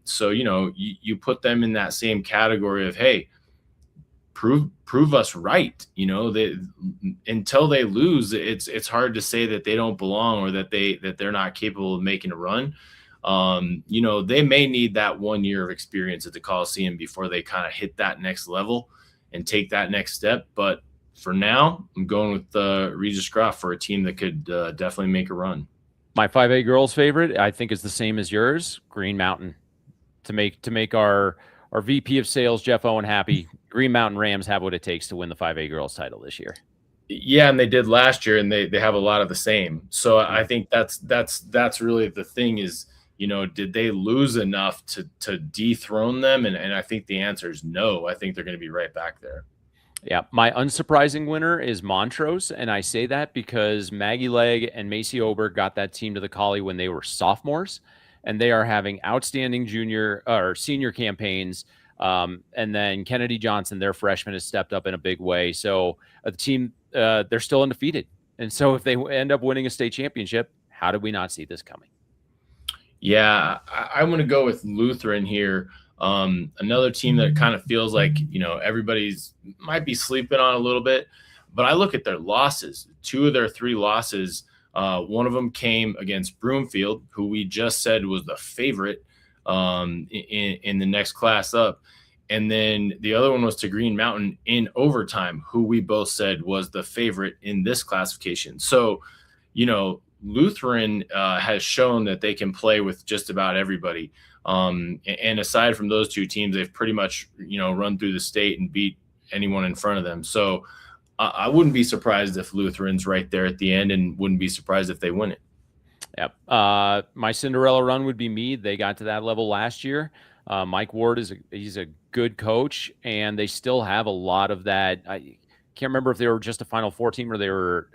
So you put them in that same category of, hey, prove us right. Until they lose, it's hard to say that they don't belong or that they're not capable of making a run. They may need that 1 year of experience at the Coliseum before they kind of hit that next level and take that next step. But for now, I'm going with Regis Groff for a team that could definitely make a run. My 5A girls favorite, I think, is the same as yours, Green Mountain. To make our VP of sales, Jeff Owen, happy, Green Mountain Rams have what it takes to win the 5A girls title this year. Yeah, and they did last year, and they have a lot of the same. So I think that's really the thing is, did they lose enough to dethrone them? And I think the answer is no. I think they're going to be right back there. Yeah, my unsurprising winner is Montrose, and I say that because Maggie Legg and Macy Oberg got that team to the Collie when they were sophomores, and they are having outstanding junior or senior campaigns. And then Kennedy Johnson, their freshman, has stepped up in a big way. So the team, they're still undefeated, and so if they end up winning a state championship, how did we not see this coming? Yeah, I'm going to go with Lutheran here. Another team that kind of feels like, everybody's might be sleeping on a little bit, but I look at their losses. 2 of their 3 losses, one of them came against Broomfield, who we just said was the favorite in the next class up. And then the other one was to Green Mountain in overtime, who we both said was the favorite in this classification. So, Lutheran has shown that they can play with just about everybody. And aside from those 2 teams, they've pretty much, run through the state and beat anyone in front of them. So I wouldn't be surprised if Lutheran's right there at the end, and wouldn't be surprised if they win it. Yep. My Cinderella run would be Meade. They got to that level last year. Mike Ward he's a good coach, and they still have a lot of that. I can't remember if they were just a Final Four team or they were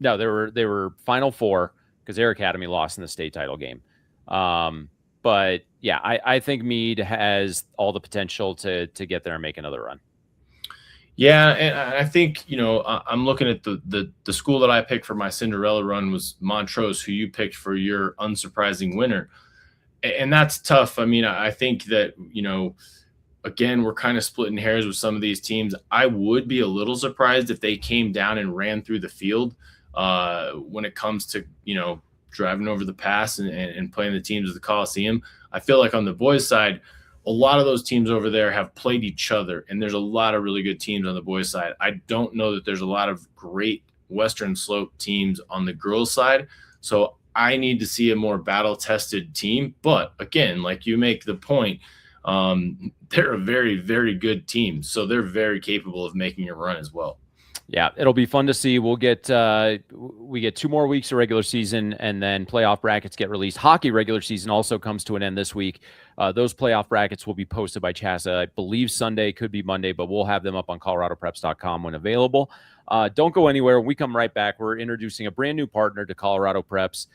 no, they were Final Four because their academy lost in the state title game. But yeah, I think Meade has all the potential to get there and make another run. Yeah, and I think, I'm looking at the school that I picked for my Cinderella run was Montrose, who you picked for your unsurprising winner. And that's tough. I mean, I think that, again, we're kind of splitting hairs with some of these teams. I would be a little surprised if they came down and ran through the field when it comes to, driving over the pass and playing the teams at the Coliseum. I feel like on the boys' side, a lot of those teams over there have played each other, and there's a lot of really good teams on the boys' side. I don't know that there's a lot of great Western Slope teams on the girls' side. So I need to see a more battle-tested team. But again, like you make the point, they're a very, very good team. So they're very capable of making a run as well. Yeah, it'll be fun to see. We get 2 more weeks of regular season, and then playoff brackets get released. Hockey regular season also comes to an end this week. Those playoff brackets will be posted by Chassa, I believe Sunday, could be Monday, but we'll have them up on coloradopreps.com when available. Don't go anywhere. When we come right back, we're introducing a brand new partner to Colorado Preps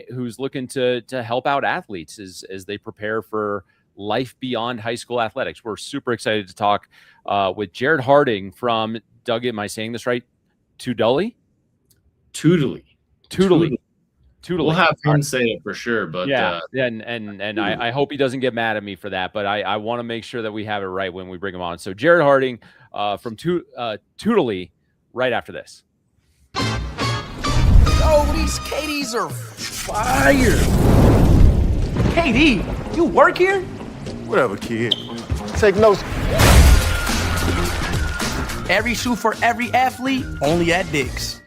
who's looking to help out athletes as they prepare for life beyond high school athletics. We're super excited to talk with Jared Harding from Doug, am I saying this right? Tewdilly. We'll have him say it for sure, but I hope he doesn't get mad at me for that. But I want to make sure that we have it right when we bring him on. So Jared Harding from Tewdilly, right after this. Oh, these KDs are fire! KD, you work here? Whatever, kid. Take notes. Every shoe for every athlete, only at Dick's.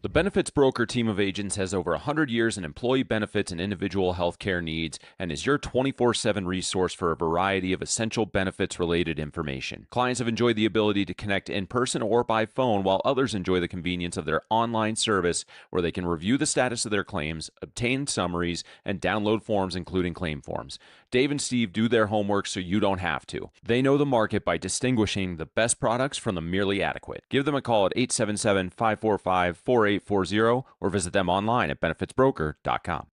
The Benefits Broker team of agents has over 100 years in employee benefits and individual health care needs and is your 24/7 resource for a variety of essential benefits-related information. Clients have enjoyed the ability to connect in person or by phone, while others enjoy the convenience of their online service where they can review the status of their claims, obtain summaries, and download forms including claim forms. Dave and Steve do their homework so you don't have to. They know the market by distinguishing the best products from the merely adequate. Give them a call at 877-545-4840 or visit them online at benefitsbroker.com.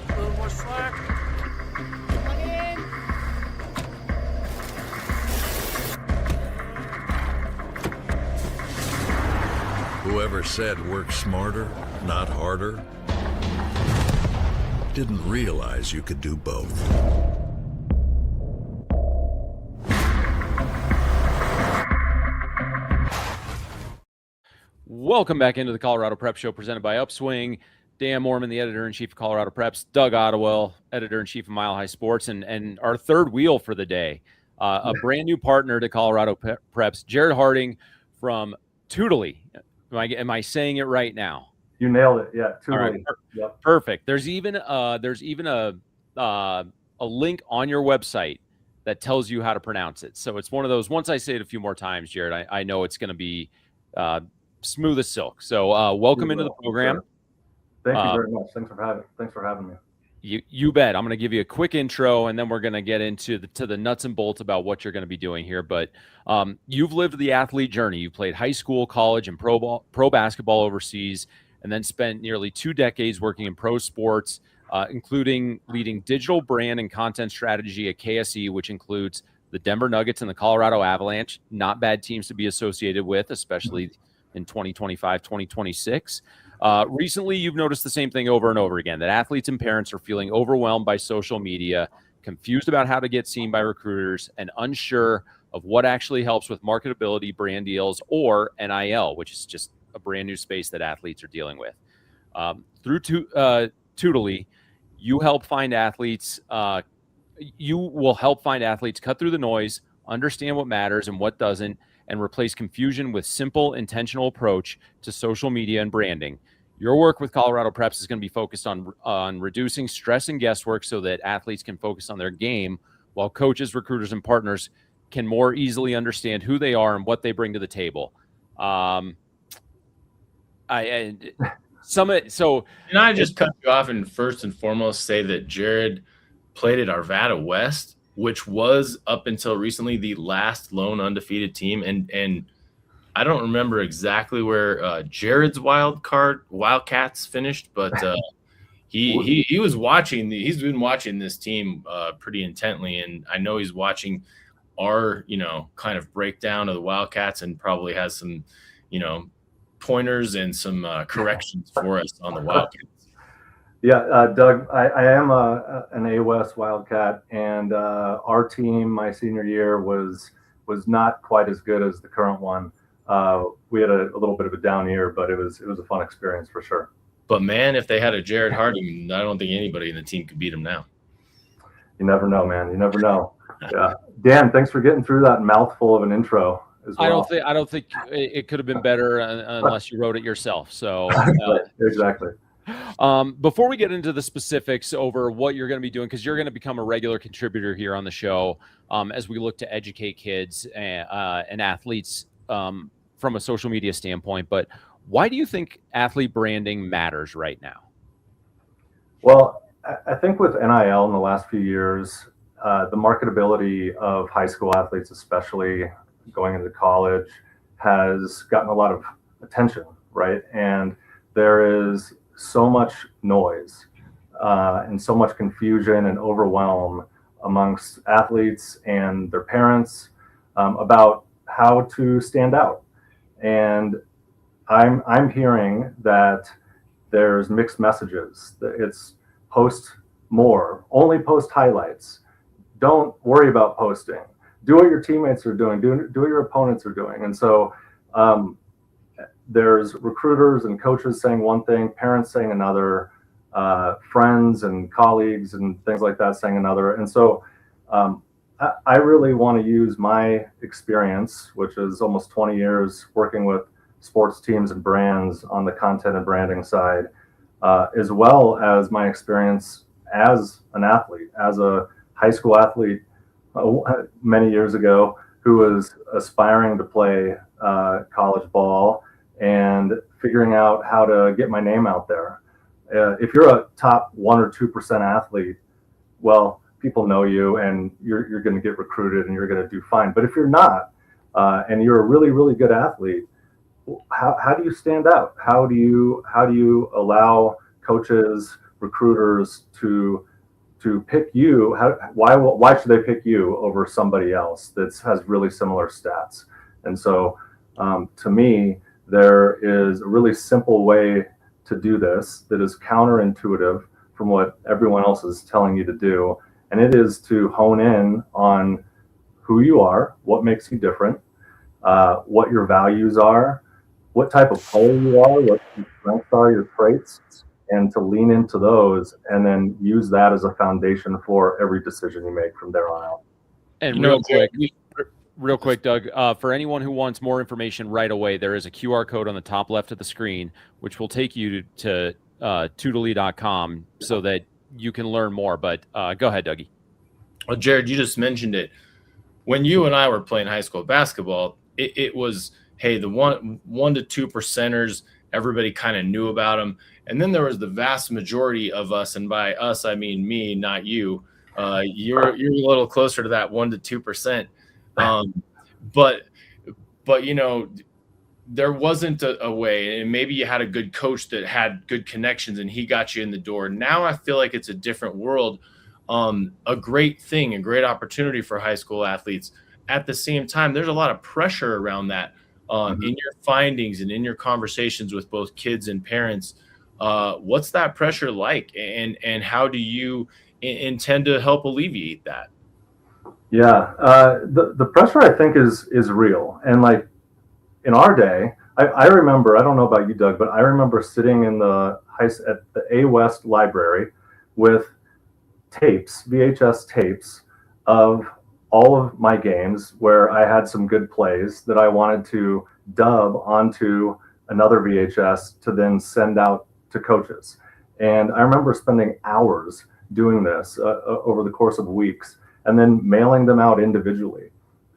A little more slack. Come in. Whoever said work smarter, not harder, didn't realize you could do both. Welcome back into the Colorado Prep Show presented by Upswing. Dan Mohrmann, the editor-in-chief of Colorado Preps. Doug Ottewill, editor-in-chief of Mile High Sports. And our third wheel for the day, a brand new partner to Colorado Preps, Jared Harding from Tewdilly. Am I saying it right now? You nailed it. Yeah, Tewdilly. Right. Yep. Perfect. There's even a link on your website that tells you how to pronounce it. So it's one of those. Once I say it a few more times, Jared, I know it's going to be smooth as silk. So welcome into the program. Sure. Thank you very much. Thanks for having me. You bet. I'm going to give you a quick intro, and then we're going to get into the nuts and bolts about what you're going to be doing here. But you've lived the athlete journey. You played high school, college, and pro basketball overseas, and then spent nearly 2 decades working in pro sports, including leading digital brand and content strategy at KSE, which includes the Denver Nuggets and the Colorado Avalanche. Not bad teams to be associated with, especially in 2025, 2026. Recently, you've noticed the same thing over and over again, that athletes and parents are feeling overwhelmed by social media, confused about how to get seen by recruiters, and unsure of what actually helps with marketability, brand deals, or NIL, which is just a brand new space that athletes are dealing with. Through Tewdilly, you will help find athletes cut through the noise, understand what matters and what doesn't, and replace confusion with simple, intentional approach to social media and branding. Your work with Colorado Preps is going to be focused on reducing stress and guesswork so that athletes can focus on their game, while coaches, recruiters, and partners can more easily understand who they are and what they bring to the table. So Can I just cut you off and first and foremost say that Jared played at Arvada West, which was up until recently the last lone undefeated team, and I don't remember exactly where Jared's Wildcats finished, but he was watching. He's been watching this team pretty intently, and I know he's watching our kind of breakdown of the Wildcats, and probably has some pointers and some corrections for us on the Wildcats. Yeah, Doug, I am an A West Wildcat, and our team my senior year was not quite as good as the current one. We had a little bit of a down year, but it was a fun experience for sure. But man, if they had a Jared Harding, I don't think anybody in the team could beat him now. You never know, man. You never know. Yeah, Dan, thanks for getting through that mouthful of an intro as well. I don't think it could have been better unless you wrote it yourself. So exactly. Before we get into the specifics over what you're going to be doing, because you're going to become a regular contributor here on the show as we look to educate kids and athletes from a social media standpoint, but why do you think athlete branding matters right now? Well, I think with NIL in the last few years, the marketability of high school athletes, especially going into college, has gotten a lot of attention, right? And there is so much noise and so much confusion and overwhelm amongst athletes and their parents about how to stand out. And I'm hearing that there's mixed messages. It's post more, only post highlights. Don't worry about posting. Do what your teammates are doing. Do what your opponents are doing. And so there's recruiters and coaches saying one thing, parents saying another, friends and colleagues and things like that saying another. And so I really want to use my experience, which is almost 20 years working with sports teams and brands on the content and branding side, as well as my experience as an athlete, as a high school athlete many years ago who was aspiring to play college ball and figuring out how to get my name out there. If you're a top 1 or 2% athlete, well, people know you and you're going to get recruited and you're going to do fine. But if you're not, and you're a really, really good athlete, how do you stand out? How do you allow coaches, recruiters to pick you? Why should they pick you over somebody else that has really similar stats? And so, to me, there is a really simple way to do this that is counterintuitive from what everyone else is telling you to do. And it is to hone in on who you are, what makes you different, what your values are, what type of player you are, what your strengths are, your traits, and to lean into those and then use that as a foundation for every decision you make from there on out. And real quick, Doug, for anyone who wants more information right away, there is a QR code on the top left of the screen, which will take you to Tewdilly.com so that you can learn more. But go ahead, Dougie. Well, Jared, you just mentioned it. When you and I were playing high school basketball, it was, hey, the 1 to 2%ers, everybody kind of knew about them. And then there was the vast majority of us, and by us, I mean me, not you. You're a little closer to that 1 to 2%. But there wasn't a way, and maybe you had a good coach that had good connections and he got you in the door. Now I feel like it's a different world. A great thing, a great opportunity for high school athletes. At the same time, there's a lot of pressure around that in your findings and in your conversations with both kids and parents. What's that pressure like, and how do you intend to help alleviate that? Yeah, the pressure I think is real. And like in our day, I remember, I don't know about you, Doug, but I remember sitting in at the A West library with tapes, VHS tapes of all of my games where I had some good plays that I wanted to dub onto another VHS to then send out to coaches. And I remember spending hours doing this over the course of weeks, and then mailing them out individually.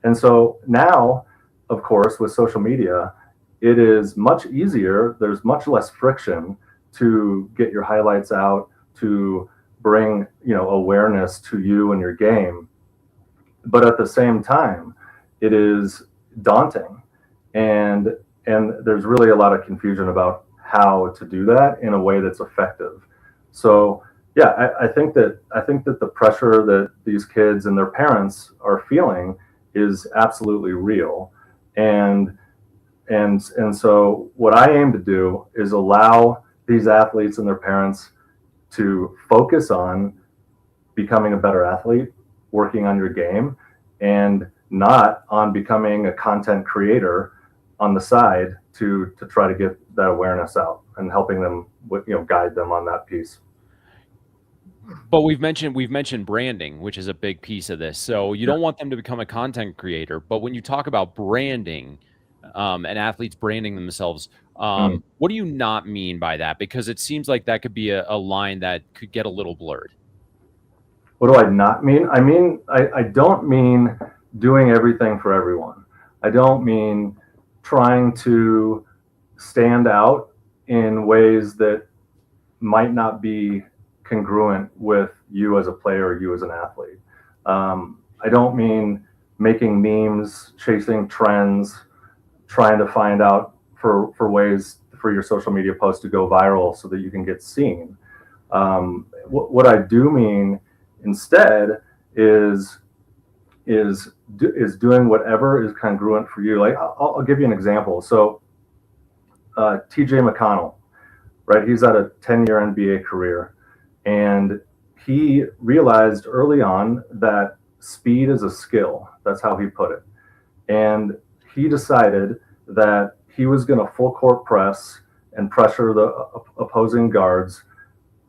And so now, of course, with social media, it is much easier. There's much less friction to get your highlights out, to bring, awareness to you and your game. But at the same time, it is daunting, and there's really a lot of confusion about how to do that in a way that's effective. So yeah, I think that the pressure that these kids and their parents are feeling is absolutely real. And so what I aim to do is allow these athletes and their parents to focus on becoming a better athlete, working on your game, and not on becoming a content creator on the side to try to get that awareness out and helping them with, guide them on that piece. But we've mentioned branding, which is a big piece of this. So you don't want them to become a content creator, but when you talk about branding, and athletes branding themselves, what do you not mean by that? Because it seems like that could be a line that could get a little blurred. What do I not mean? I don't mean doing everything for everyone. I don't mean trying to stand out in ways that might not be congruent with you as a player or you as an athlete. I don't mean making memes, chasing trends, trying to find out for ways for your social media posts to go viral so that you can get seen. What I do mean instead is doing whatever is congruent for you. Like I'll give you an example. So TJ McConnell, right? He's had a 10-year NBA career, and he realized early on that speed is a skill. That's how he put it. And he decided that he was going to full court press and pressure the opposing guards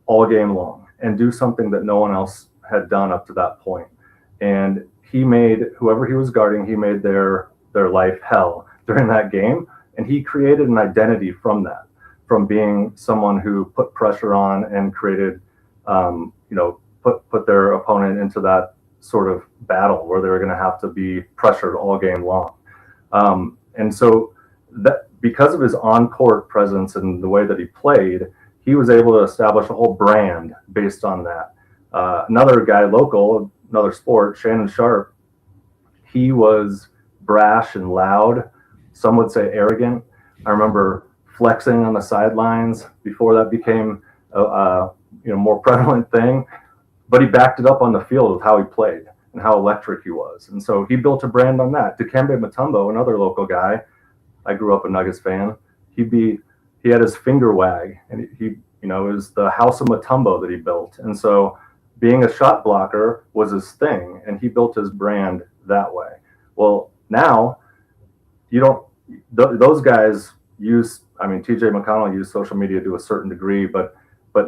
all game long and do something that no one else had done up to that point. And he made whoever he was guarding, he made their life hell during that game. And he created an identity from that, from being someone who put pressure on and created, put their opponent into that sort of battle where they were going to have to be pressured all game long. And so that because of his on-court presence and the way that he played, he was able to establish a whole brand based on that. Another guy local, another sport, Shannon Sharp, he was brash and loud. Some would say arrogant. I remember flexing on the sidelines before that became a more prevalent thing. But he backed it up on the field with how he played and how electric he was. And so he built a brand on that. Dikembe Mutombo, another local guy, I grew up a Nuggets fan. He had his finger wag, and it was the House of Mutombo that he built. And so being a shot blocker was his thing, and he built his brand that way. Well, now those guys use, TJ McConnell used social media to a certain degree, but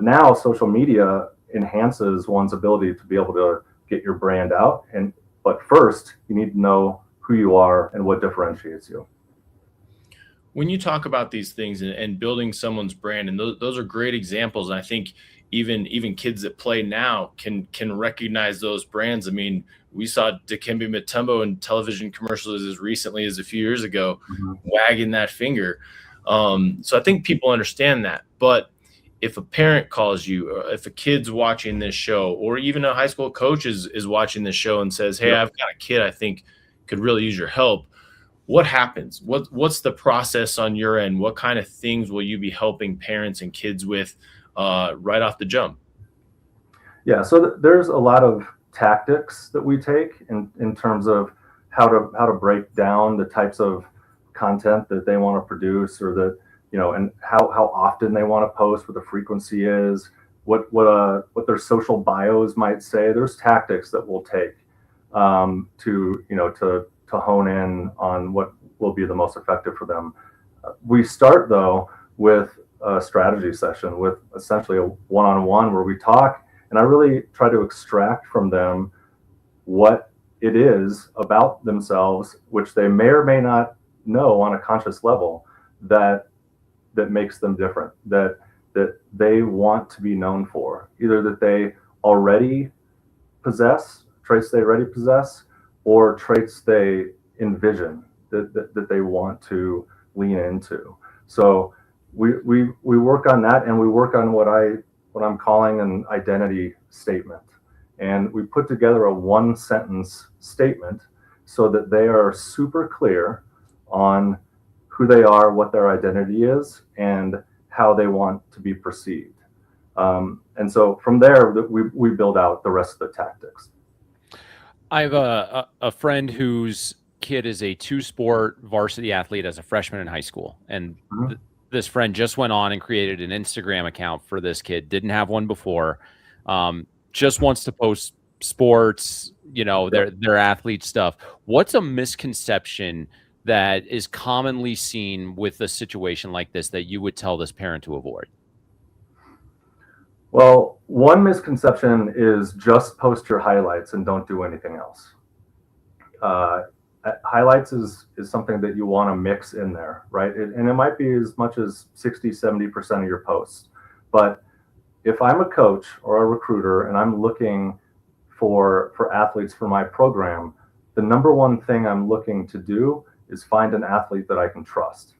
now social media enhances one's ability to be able to get your brand out. But first, you need to know who you are and what differentiates you. When you talk about these things and building someone's brand, and those are great examples, and I think even kids that play now can recognize those brands. I mean, we saw Dikembe Mutombo in television commercials as recently as a few years ago, wagging that finger. So I think people understand that. But if a parent calls you, or if a kid's watching this show, or even a high school coach is watching this show and says, "Hey, I've got a kid I think could really use your help," what happens? What's the process on your end? What kind of things will you be helping parents and kids with right off the jump? Yeah, so there's a lot of tactics that we take in terms of how to break down the types of content that they want to produce, or that and how often they want to post, what the frequency is, what their social bios might say. There's tactics that we'll take to hone in on what will be the most effective for them. We start though with a strategy session, with essentially a one-on-one where we talk, and I really try to extract from them what it is about themselves, which they may or may not know on a conscious level, that makes them different, that that they want to be known for, either that they already possess, traits they already possess, or traits they envision that they want to lean into. So we work on that, and we work on what I'm calling an identity statement. And we put together a 1-sentence statement so that they are super clear on who they are, what their identity is, and how they want to be perceived. And so from there, we build out the rest of the tactics. I have a friend whose kid is a 2-sport varsity athlete as a freshman in high school. And this friend just went on and created an Instagram account for this kid. Didn't have one before. Just wants to post sports, their athlete stuff. What's a misconception that is commonly seen with a situation like this that you would tell this parent to avoid? Well, one misconception is just post your highlights and don't do anything else. Highlights is something that you want to mix in there, right? And it might be as much as 60, 70% of your posts. But if I'm a coach or a recruiter and I'm looking for athletes for my program, the number one thing I'm looking to do is find an athlete that I can trust.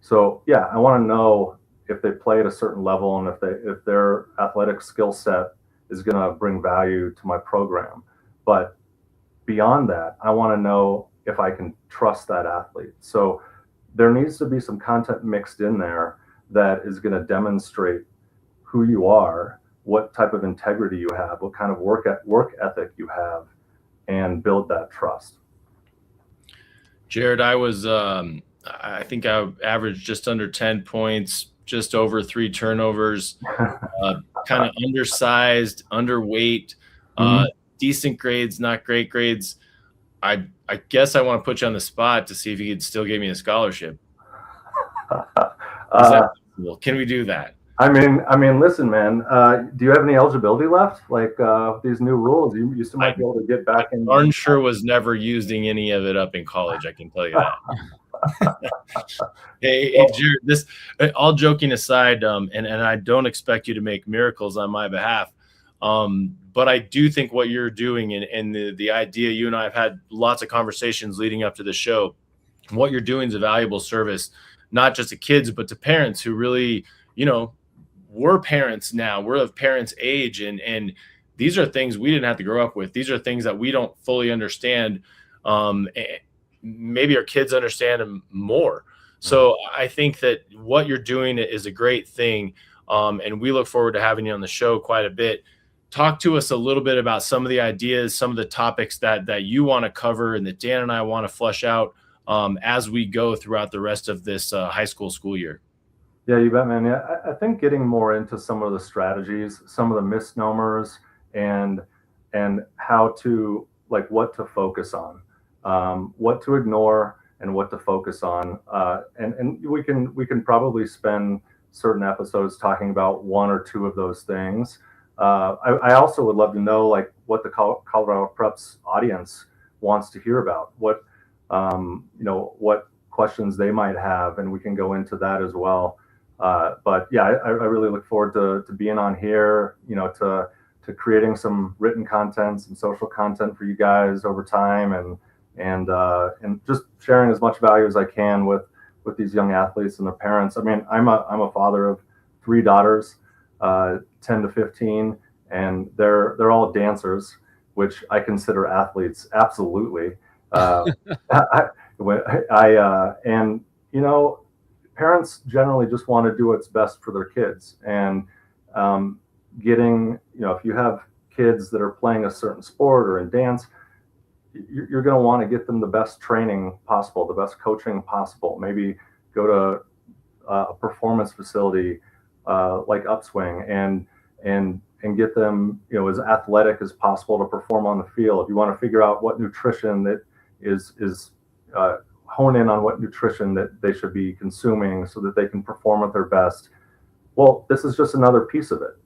So yeah, I want to know if they play at a certain level and if their athletic skill set is going to bring value to my program. But beyond that, I want to know if I can trust that athlete. So there needs to be some content mixed in there that is going to demonstrate who you are, what type of integrity you have, what kind of work ethic you have, and build that trust. Jared, I think I averaged just under 10 points, just over 3 turnovers, kind of undersized, underweight, decent grades, not great grades. I guess I want to put you on the spot to see if you could still give me a scholarship. Is that possible? Can we do that? I mean, listen, man. Do you have any eligibility left? Like these new rules, you still might be able to get back in. Darn sure was never using any of it up in college. I can tell you that. Hey, Jared. All joking aside, and I don't expect you to make miracles on my behalf, but I do think what you're doing and the idea, you and I have had lots of conversations leading up to the show. What you're doing is a valuable service, not just to kids, but to parents who really, we're parents now. We're of parents' age, and these are things we didn't have to grow up with. These are things that we don't fully understand. Maybe our kids understand them more. So I think that what you're doing is a great thing, and we look forward to having you on the show quite a bit. Talk to us a little bit about some of the ideas, some of the topics that you want to cover and that Dan and I want to flesh out as we go throughout the rest of this high school year. Yeah, you bet, man. Yeah, I think getting more into some of the strategies, some of the misnomers, and how to, like, what to focus on, what to ignore, and what to focus on. And we can probably spend certain episodes talking about one or two of those things. I also would love to know, like, what the Colorado Preps audience wants to hear about, what questions they might have, and we can go into that as well. But yeah, I really look forward to being on here, to creating some written content, some social content for you guys over time, and just sharing as much value as I can with these young athletes and their parents. I mean, I'm a father of 3 daughters, 10 to 15, and they're all dancers, which I consider athletes. Absolutely. Parents generally just want to do what's best for their kids, and if you have kids that are playing a certain sport or in dance, you're going to want to get them the best training possible, the best coaching possible. Maybe go to a performance facility like UPSWING and get them, as athletic as possible to perform on the field. You want to figure out what nutrition that is hone in on what nutrition that they should be consuming so that they can perform at their best. Well, this is just another piece of it.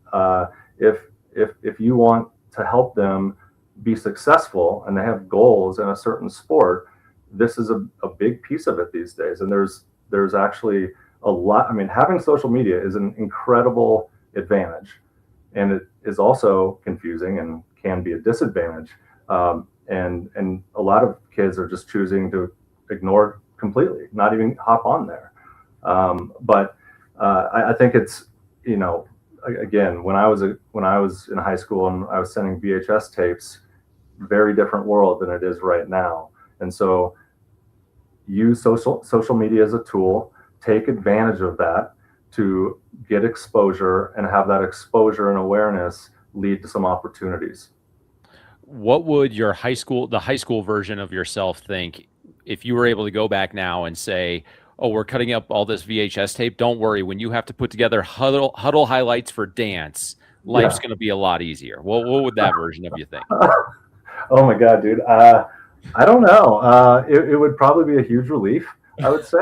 If you want to help them be successful and they have goals in a certain sport, this is a big piece of it these days. And there's actually a lot. I mean, having social media is an incredible advantage, and it is also confusing and can be a disadvantage. And a lot of kids are just choosing to ignore it completely, not even hop on there. But I think it's, you know, again, when I was in high school and I was sending VHS tapes, very different world than it is right now. And so use social media as a tool, take advantage of that to get exposure, and have that exposure and awareness lead to some opportunities. What would the high school version of yourself think if you were able to go back now and say, oh, we're cutting up all this VHS tape. Don't worry. When you have to put together huddle highlights for dance, life's going to be a lot easier. What would that version of you think? Oh my God, dude. I don't know. It would probably be a huge relief, I would say.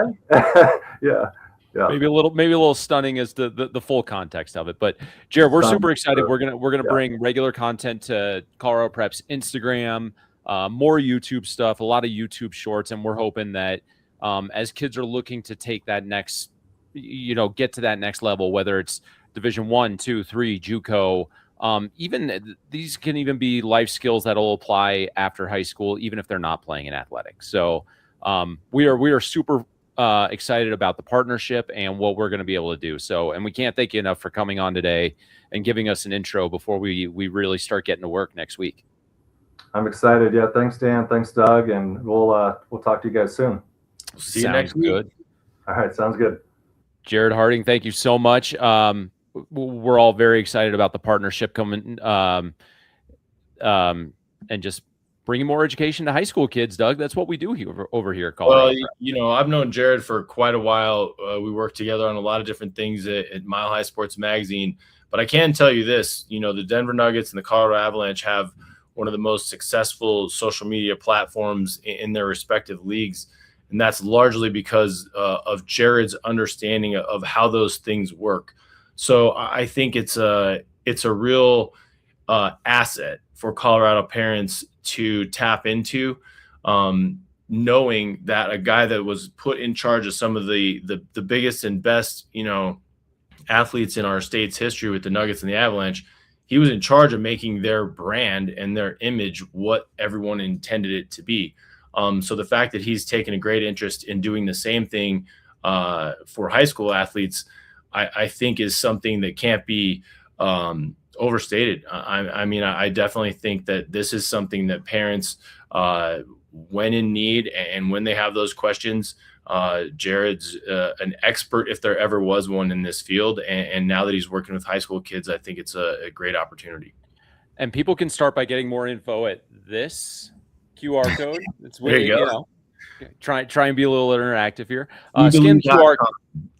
Yeah. Maybe a little stunning as the full context of it. But Jared, we're super excited. We're gonna bring regular content to Colorado Prep's Instagram, more YouTube stuff, a lot of YouTube shorts, and we're hoping that as kids are looking to take that next, get to that next level, whether it's Division 1, 2, 3, JUCO, even these can even be life skills that'll apply after high school, even if they're not playing in athletics. So we are super excited about the partnership and what we're going to be able to do. So, and we can't thank you enough for coming on today and giving us an intro before we really start getting to work next week. I'm excited. Yeah. Thanks, Dan. Thanks, Doug. And we'll talk to you guys soon. See you next week. Good. All right. Sounds good. Jared Harding, thank you so much. We're all very excited about the partnership coming and just bringing more education to high school kids, Doug. That's what we do over here at Colorado. Well, I've known Jared for quite a while. We worked together on a lot of different things at Mile High Sports Magazine. But I can tell you this, the Denver Nuggets and the Colorado Avalanche have one of the most successful social media platforms in their respective leagues. And that's largely because of Jared's understanding of how those things work. So I think it's a real asset for Colorado parents to tap into, knowing that a guy that was put in charge of some of the biggest and best, athletes in our state's history with the Nuggets and the Avalanche, he was in charge of making their brand and their image what everyone intended it to be. So the fact that he's taken a great interest in doing the same thing for high school athletes, I think is something that can't be overstated. I definitely think that this is something that parents, when in need and when they have those questions, Jared's an expert if there ever was one in this field. And now that he's working with high school kids, I think it's a great opportunity. And people can start by getting more info at this QR code. It's there you go. Try and be a little interactive here. Scan the QR code.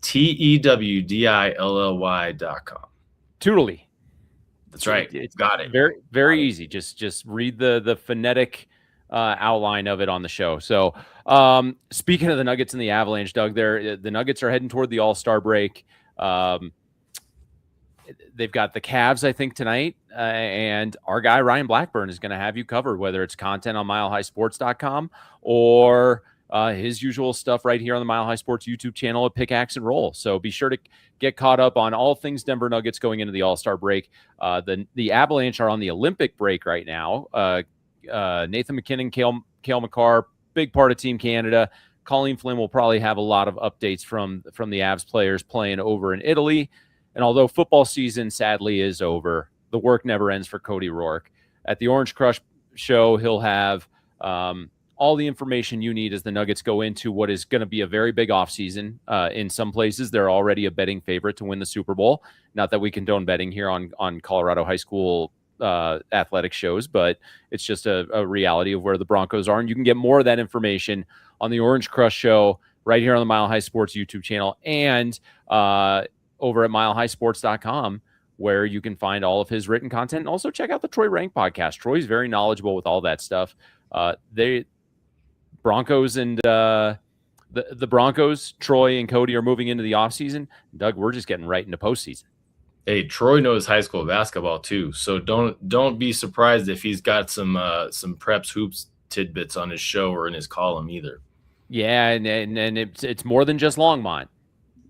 TEWDILLY.com. Tewdilly. That's right. It's got it. Very, very easy. Just read the phonetic outline of it on the show. So speaking of the Nuggets and the Avalanche, Doug, the Nuggets are heading toward the All-Star break. They've got the Cavs, I think, tonight. And our guy, Ryan Blackburn, is going to have you covered, whether it's content on milehighsports.com or his usual stuff right here on the Mile High Sports YouTube channel at Pickaxe and Roll. So be sure to get caught up on all things Denver Nuggets going into the All-Star break. The Avalanche are on the Olympic break right now. Nathan McKinnon, Cale McCarr, big part of Team Canada. Colleen Flynn will probably have a lot of updates from the Avs players playing over in Italy. And although football season sadly is over, the work never ends for Cody Rourke. At the Orange Crush show, he'll have all the information you need as the Nuggets go into what is going to be a very big offseason. In some places, they're already a betting favorite to win the Super Bowl. Not that we condone betting here on Colorado high school athletic shows, but it's just a reality of where the Broncos are. And you can get more of that information on the Orange Crush show right here on the Mile High Sports YouTube channel and over at milehighsports.com, where you can find all of his written content. And also check out the Troy Rank podcast. Troy's very knowledgeable with all that stuff. Broncos and the Broncos, Troy and Cody are moving into the offseason. Doug, we're just getting right into postseason. Hey, Troy knows high school basketball too, so don't be surprised if he's got some preps hoops tidbits on his show or in his column either. Yeah, and it's more than just Longmont.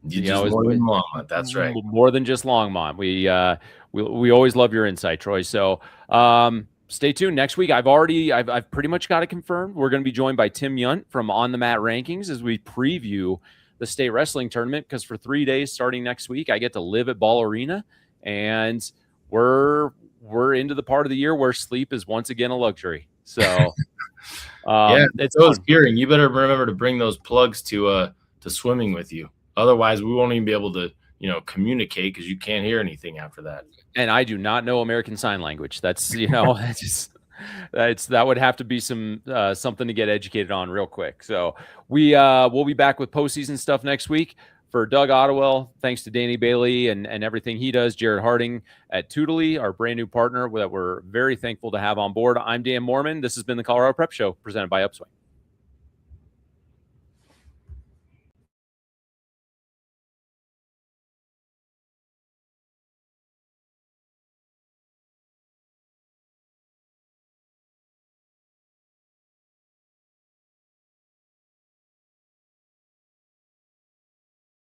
You just more than Longmont. That's right. More than just Longmont. We always love your insight, Troy. So stay tuned next week. I've pretty much got it confirmed. We're going to be joined by Tim Yunt from On the Mat Rankings as we preview the state wrestling tournament, because for 3 days starting next week, I get to live at Ball Arena, and we're into the part of the year where sleep is once again a luxury. So yeah, it's so hearing. You better remember to bring those plugs to swimming with you. Otherwise, we won't even be able to, communicate, because you can't hear anything after that. And I do not know American Sign Language. That's, that would have to be something to get educated on real quick. So we'll be back with postseason stuff next week. For Doug Ottewill, thanks to Danny Bailey and everything he does, Jared Harding at Tewdilly, our brand new partner that we're very thankful to have on board. I'm Dan Mohrmann. This has been the Colorado Prep Show presented by UPSWING.